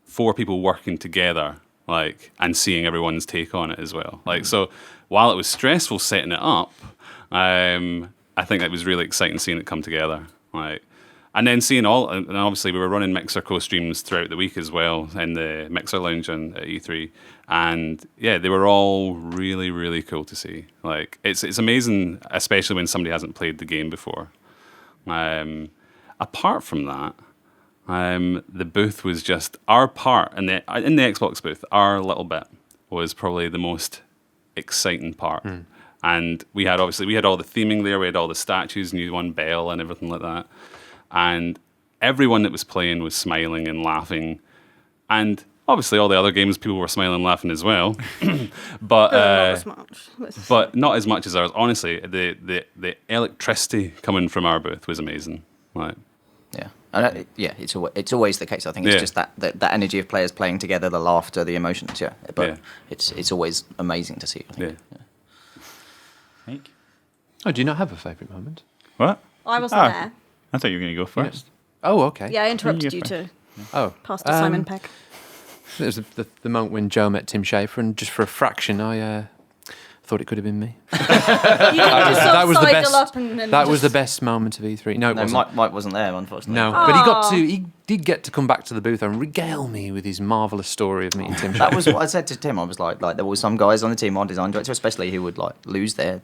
4 people working together, and seeing everyone's take on it as well. So while it was stressful setting it up, I think it was really exciting seeing it come together. And then seeing and obviously we were running Mixer co-streams throughout the week as well in the Mixer Lounge at E3. And yeah, they were all really, really cool to see. It's amazing, especially when somebody hasn't played the game before. Apart from that, the booth was just our part in the Xbox booth. Our little bit was probably the most exciting part. And we had all the theming there. We had all the statues, and you won Bell and everything like that. And everyone that was playing was smiling and laughing. And Obviously, all the other games, people were smiling and laughing as well. But Not as much. but not as much as ours. Honestly, the electricity coming from our booth was amazing. Like, Yeah, and it's always the case. I think it's Yeah. just that energy of players playing together, the laughter, the emotions. Yeah, but Yeah. it's always amazing to see. I think. yeah. Mike? Oh, do you not have a favourite moment? What? I wasn't there. I thought you were going to go first. Oh, okay. Yeah, I interrupted You you go to Oh, pass to Simon Peck. it was the moment when Joe met Tim Schafer, and just for a fraction, I thought it could have been me. You didn't just sort that of was the sidle best. up and That was the just- best moment of E3. No, it No, wasn't. Mike wasn't there, unfortunately. No, but he did get to come back to the booth and regale me with his marvelous story of meeting Tim Schafer. That was what I said to Tim. I was like there were some guys on the team, our design director especially, who would like lose their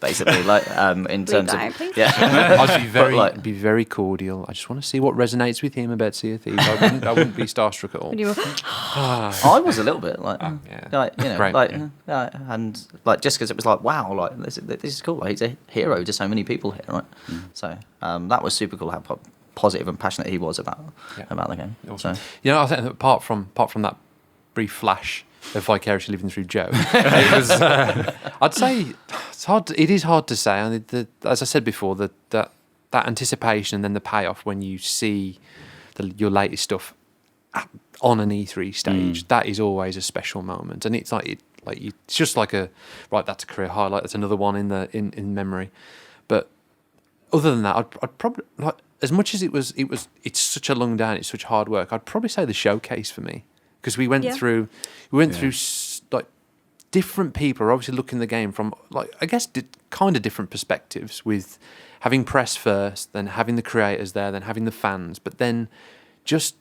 basically, like in terms that out, of please. yeah. I'd be very, like- be very cordial. I just want to see what resonates with him about Sea of Thieves. I wouldn't be starstruck at all. When you were, I was a little bit like, yeah. like you know, Great, like, yeah. and like just because it was like, wow, like this is cool. Like, he's a hero to so many people here, right? So that was super cool how positive and passionate he was about the game. Awesome. So, You know, I think that apart from that brief flash of vicariously living through Joe, it was. I'd say it's hard. It is hard to say. As I said before, that anticipation and then the payoff when you see your latest stuff on an E3 stage, that is always a special moment, and it's it's just like that's a career highlight. That's another one in memory, but. Other than that, I'd probably like as much as it's such a long day and it's such hard work. I'd probably say the showcase for me because we went through like different people are obviously looking at the game from like I guess kind of different perspectives with having press first, then having the creators there, then having the fans, but then just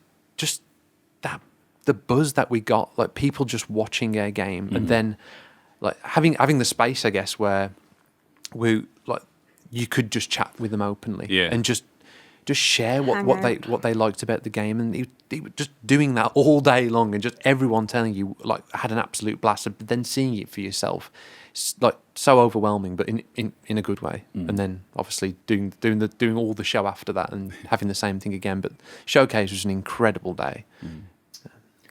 that the buzz that we got, like people just watching our game, and then like having the space, I guess, where we like. You could just chat with them openly, and just share what they liked about the game, and he was just doing that all day long, and just everyone telling you like had an absolute blast, but then seeing it for yourself, it's like so overwhelming, but in a good way. And then obviously doing all the show after that and having the same thing again. But showcase was an incredible day.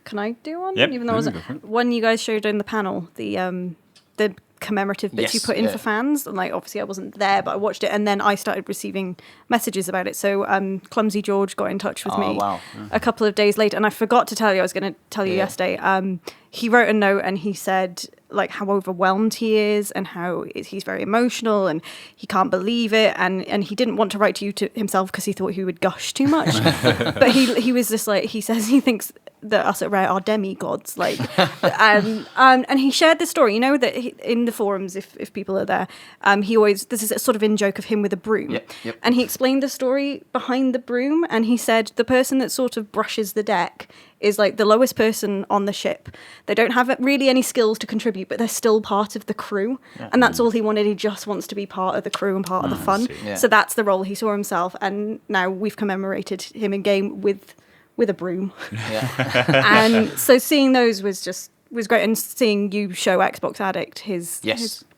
can I do one? Yep. Even though I wasn't. When you guys showed in the panel, the commemorative bits you Yes, put in yeah. for fans, and like obviously I wasn't there, but I watched it, and then I started receiving messages about it. So Clumsy George got in touch with me wow. a couple of days later, and I forgot to tell you. I was going to tell you Yeah. yesterday. He wrote a note and he said like how overwhelmed he is and how he's very emotional and he can't believe it, and he didn't want to write to you to himself because he thought he would gush too much. But he was just like, he says he thinks that us at Rare are demigods, like, and he shared this story, you know, that in the forums, if people are there, he always, this is a sort of in joke of him with a broom. Yep. And he explained the story behind the broom, and he said the person that sort of brushes the deck is like the lowest person on the ship. They don't have really any skills to contribute, but they're still part of the crew. And that's all he wanted. He just wants to be part of the crew and part of the fun. Yeah. So that's the role he saw himself. And now we've commemorated him in game with a broom. Yeah. And so seeing those was great, and seeing you show Xbox Addict his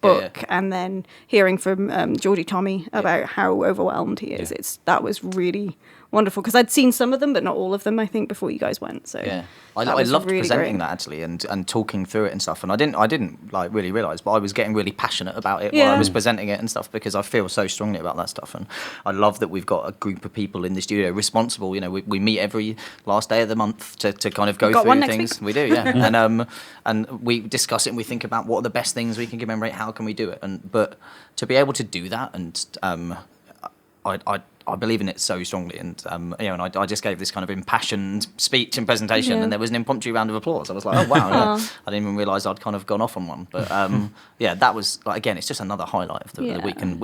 book, and then hearing from Geordie Tommy about how overwhelmed he is. That was really wonderful, because I'd seen some of them but not all of them, I think, before you guys went. So Yeah, I that was loved really presenting great. that actually, and talking through it and stuff. And I didn't like really realise, but I was getting really passionate about it while I Yeah. was presenting it and stuff, because I feel so strongly about that stuff. And I love that we've got a group of people in the studio responsible. You know, we meet every last day of the month to kind of go Got through one next things. week. We do, yeah. And we discuss it and we think about what are the best things we can commemorate. How can we do it? But to be able to do that, and I believe in it so strongly, and and I just gave this kind of impassioned speech and presentation, Yeah. and there was an impromptu round of applause. I was like, oh wow, yeah. I didn't even realise I'd kind of gone off on one, but that was like, again, it's just another highlight of the week. And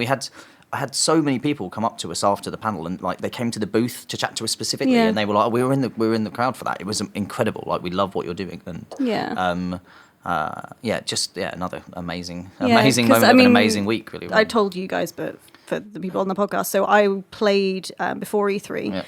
I had so many people come up to us after the panel, and like they came to the booth to chat to us specifically, and they were like, we were in the crowd for that. It was incredible. Like, we love what you're doing, and another amazing moment of an amazing week, really. I told you guys, but for the people on the podcast. So I played before E3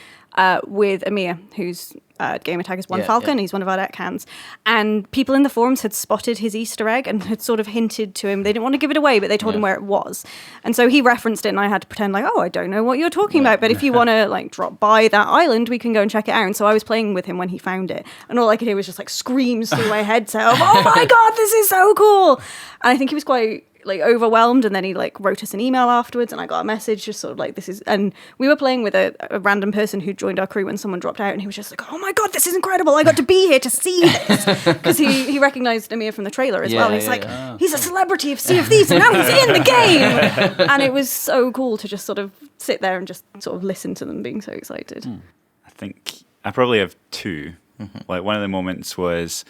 with Amir, who's Gamertag is One Falcon. He's one of our deckhands. And people in the forums had spotted his Easter egg and had sort of hinted to him. They didn't want to give it away, but they told him where it was. And so he referenced it, and I had to pretend like, oh, I don't know what you're talking about, but if you want to like drop by that island, we can go and check it out. And so I was playing with him when he found it, and all I could hear was just like screams through my headset of, oh my god, this is so cool. And I think he was quite like overwhelmed, and then he like wrote us an email afterwards, and I got a message just sort of like, this is, and we were playing with a random person who joined our crew when someone dropped out, and he was just like, oh my god, this is incredible, I got to be here to see this, because he recognized Amir from the trailer as well, and he's like, he's a celebrity of Sea of Thieves and now he's in the game. And it was so cool to just sort of sit there and just sort of listen to them being so excited. I think I probably have two. Like one of the moments was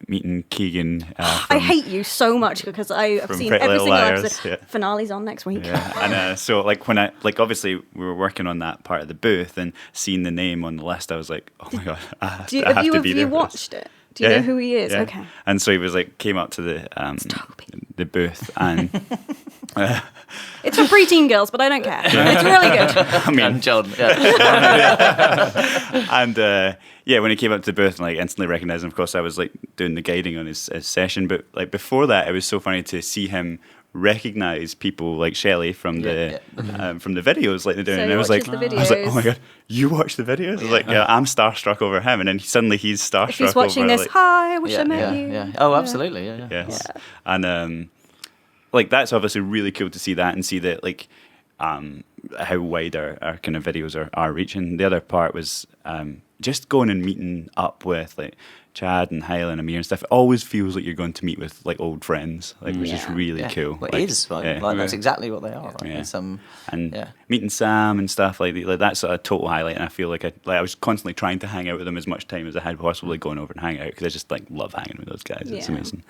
meeting Keegan. I hate you so much because I've seen Pretty every Little single Liars, episode. Finale's on next week. And so like when I like obviously we were working on that part of the booth and seeing the name on the list, I was like, oh my god, I have to be there. Have you watched it? Do you know who he is? Yeah. Okay. And so he was like came up to the booth and it's for preteen girls, but I don't care. It's really good. I mean, And John, and when he came up to the booth and like instantly recognized him, of course I was like doing the guiding on his session, but like before that it was so funny to see him recognize people like Shelley from the videos like they're doing. So And he I was like, watches the oh my god, you watch the videos? I was like, I'm starstruck over him, and then suddenly he's starstruck. If he's watching over, this, like, hi, I wish I met you. Yeah. Oh, absolutely. Yeah. Yes. And like that's obviously really cool to see that and see that like how wide our kind of videos are reaching. The other part was just going and meeting up with like Chad and Hyle and Amir and stuff. It always feels like you're going to meet with like old friends, like which is really cool. Well, like, it is, right? Like, that's exactly what they are. Right? Yeah. It's, and meeting Sam and stuff like that's a total highlight. And I feel like I was constantly trying to hang out with them as much time as I had possibly going over and hang out because I just like love hanging with those guys. It's amazing.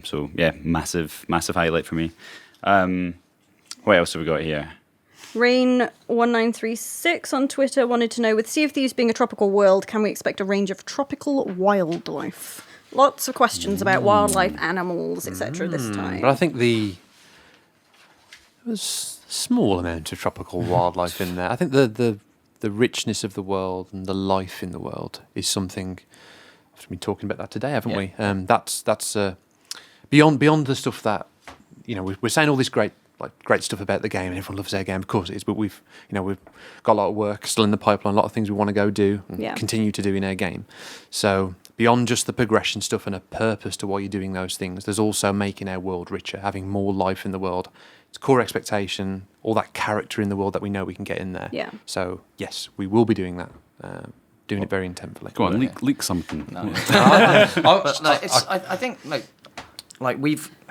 So yeah, massive highlight for me. What else have we got here? Rain1936 on Twitter wanted to know, with Sea of Thieves being a tropical world, can we expect a range of tropical wildlife? Lots of questions about wildlife, animals, etc. this time. But I think there's a small amount of tropical wildlife in there. I think the richness of the world and the life in the world is something. We've been talking about that today, haven't we? That's beyond the stuff that we're saying all this great stuff about the game, and everyone loves their game. Of course it is, but we've got a lot of work still in the pipeline, a lot of things we want to go do and continue to do in our game. So beyond just the progression stuff and a purpose to why you're doing those things, there's also making our world richer, having more life in the world. It's core expectation, all that character in the world that we know we can get in there. Yeah. So yes, we will be doing that. Doing it very intentfully. Go on, leak something. No. But, I think like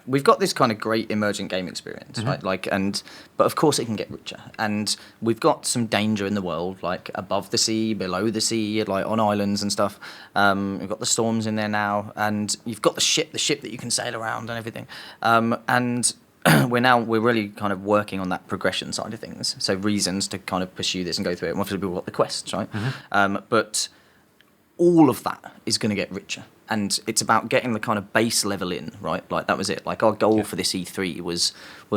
we've got this kind of great emergent game experience, right? But of course it can get richer, and we've got some danger in the world, like above the sea, below the sea, like on islands and stuff. We've got the storms in there now, and you've got the ship that you can sail around and everything. And we're really kind of working on that progression side of things. So reasons to kind of pursue this and go through it. And obviously we've got the quests, right? But all of that is going to get richer. And it's about getting the kind of base level in, right? Like that was it. Like our goal for this E3 was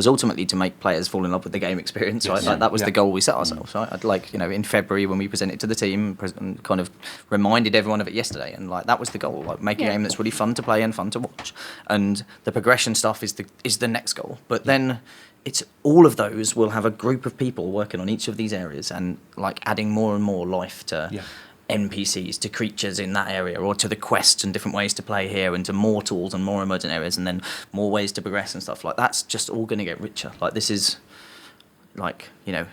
ultimately to make players fall in love with the game experience, right? Like that was the goal we set ourselves, right? I'd like, in February when we presented to the team and kind of reminded everyone of it yesterday, and like that was the goal, like make a game that's really fun to play and fun to watch. And the progression stuff is the next goal. But then it's all of those will have a group of people working on each of these areas and like adding more and more life to NPCs, to creatures in that area, or to the quests and different ways to play here, and to more tools and more emergent areas, and then more ways to progress and stuff. Like that's just all going to get richer. Like this is like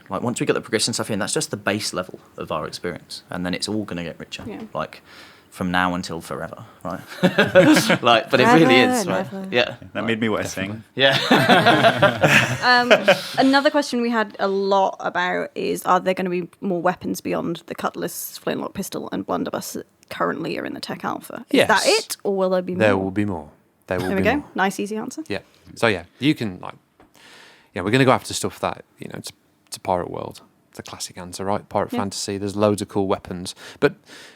once we get the progression stuff in, that's just the base level of our experience, and then it's all going to get richer. Like from now until forever, right? But it really is, right? Never. Yeah, that made me want to sing. Yeah. Another question we had a lot about is, are there going to be more weapons beyond the cutlass, flintlock pistol, and blunderbuss that currently are in the tech alpha? Is that it, or will there be more? There will be more. There we go. More. Nice, easy answer. Yeah. So you can we're going to go after stuff that it's a pirate world. It's a classic answer, right? Pirate fantasy. There's loads of cool weapons, but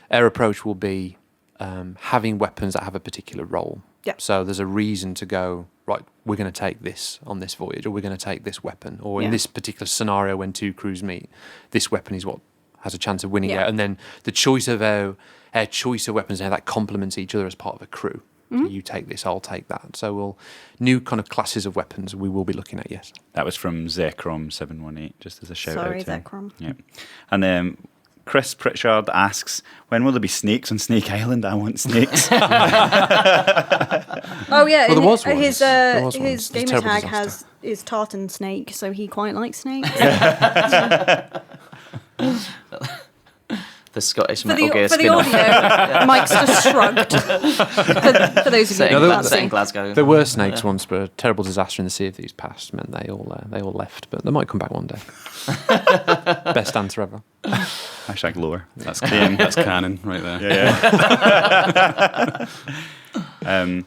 our approach will be having weapons that have a particular role. Yeah. So there's a reason to go right, we're going to take this on this voyage, or we're going to take this weapon, or in Yeah. this particular scenario when two crews meet, this weapon is what has a chance of winning Yeah. out. And then the choice of our choice of weapons and how that complements each other as part of a crew. So you take this, I'll take that. So new kind of classes of weapons we will be looking at, yes. That was from Zekrom718, just as a shout out. Sorry, to him. Zekrom. Yeah. And Chris Pritchard asks, when will there be snakes on Snake Island? I want snakes. Oh yeah, Well, there was one. his There was one. his It's a gamer terrible tag disaster. is tartan snake, so he quite likes snakes. The Scottish For Metal the, Gear for the spin-off. audio, Mike's just shrugged. For those of you Set who there- can't set in see. Glasgow. There were snakes once, but a terrible disaster in the Sea of Thieves past meant they all left. But they might come back one day. Best answer ever. Hashtag lore. That's canon right there. Yeah.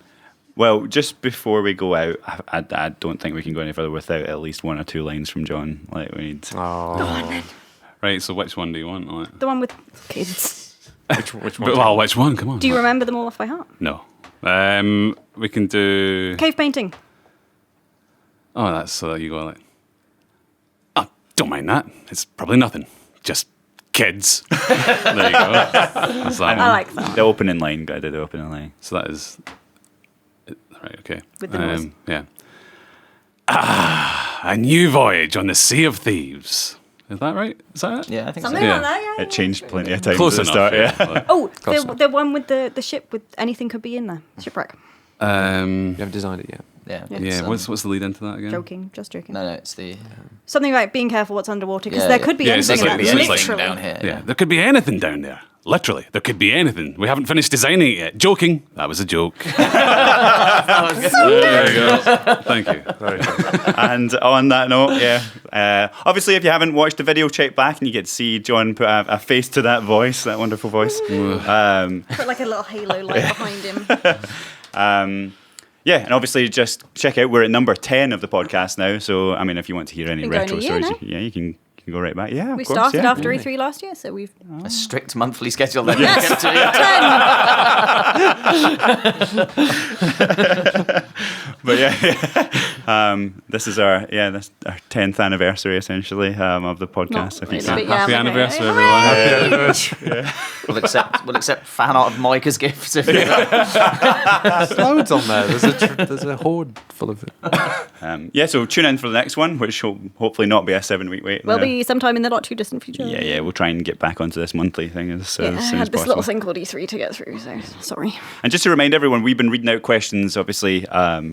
Well, just before we go out, I don't think we can go any further without at least one or two lines from John. Like we need. Oh, Right, so which one do you want? Like, The one with kids. which well, which one? Come on. Do you remember them all off by heart? No. We can do. Cave painting. Oh, that's so that you go like. Oh, don't mind that. It's probably nothing. Just kids. There you go. That's that I one. like that. The opening line. I did the opening line. So that is. Right, okay. With the noise. Yeah. A new voyage on the Sea of Thieves. Is that right? Is that it? Yeah, I think Something so. Yeah. like that, yeah. It changed plenty of times Close at the enough. start. Yeah. Like, Oh, Close the enough. one with the ship with anything could be in there. Shipwreck. You haven't designed it yet. Yeah. yeah. It's, What's the lead into that again? Joking, just joking. No, it's the. Something about being careful what's underwater, because Yeah, there yeah. could be Yeah, it's anything like- in it's there. like Literally. down here. Yeah, there could be anything down there. Literally, there could be anything. We haven't finished designing it yet. Joking. That was a joke. There you go. Thank you. And on that note, obviously, if you haven't watched the video, check back and you get to see John put a face to that voice, that wonderful voice. Put like a little halo light behind him. Yeah, and obviously just check out, we're at number 10 of the podcast now. So, I mean, if you want to hear any Been going retro a year stories, now. you can go right back. Yeah, of We course, started yeah. after E3 last year, so we've A strict monthly schedule that Yes. we kept to. 10. But this is our 10th anniversary essentially of the podcast. Not if you really, can. but yeah, Happy okay. anniversary, Hooray! everyone. We'll accept fan art of Mike as gifts. If you There's loads on there. There's a hoard full of it. So tune in for the next one, which will hopefully not be a 7-week wait. Will be sometime in the not too distant future. Yeah, we'll try and get back onto this monthly thing as Yeah, I soon as had this possible. little thing called E3 to get through, so sorry. And just to remind everyone, we've been reading out questions, obviously,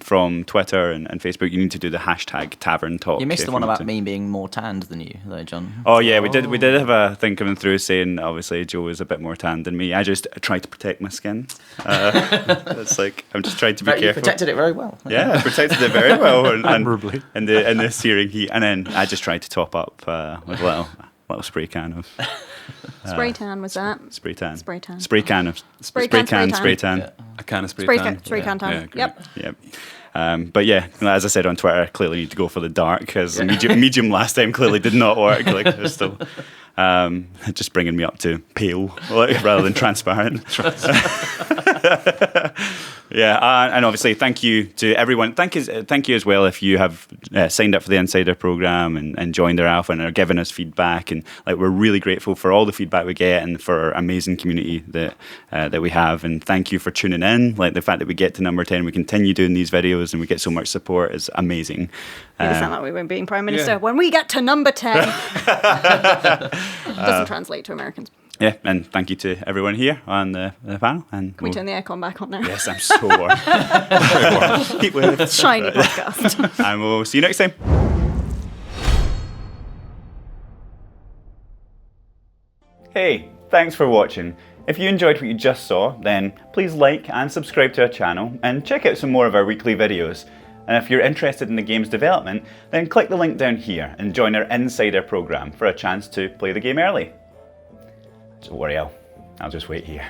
from Twitter and Facebook. You need to do the hashtag Tavern Talk. You missed if the one want about to. me being more tanned than you, though, John. Oh yeah, we did have a thing coming through saying obviously Joe is a bit more tanned than me. I just try to protect my skin. It's like I'm just trying to be But you careful. protected it very well. Yeah, I protected it very well, Admirably. in the searing heat, and then I just tried to top up with a little spray can of Spray tan was that? spray tan. Spray tan. Spray can of Spray spray can, can, spray spray tan. Yeah. A can of spray Spray tan. can, spray can tan. Yeah, great. Yep. Yep. But yeah, as I said on Twitter, I clearly need to go for the dark because medium last time clearly did not work. Like there's still just bringing me up to pale rather than transparent. And obviously thank you to everyone. Thank you as well if you have signed up for the Insider program and joined our alpha and are giving us feedback, and like we're really grateful for all the feedback we get and for our amazing community that we have, and thank you for tuning in. Like the fact that we get to number 10, we continue doing these videos and we get so much support is amazing. Made it sound like we were being Prime Minister. When we get to number 10. Doesn't translate to Americans. Yeah, and thank you to everyone here on the panel. And Can we turn the aircon back on now? Yes, I'm so warm. Heat wave. Shiny podcast. And we'll see you next time. Hey, thanks for watching. If you enjoyed what you just saw, then please like and subscribe to our channel and check out some more of our weekly videos. And if you're interested in the game's development, then click the link down here and join our Insider program for a chance to play the game early. Don't worry, I'll just wait here.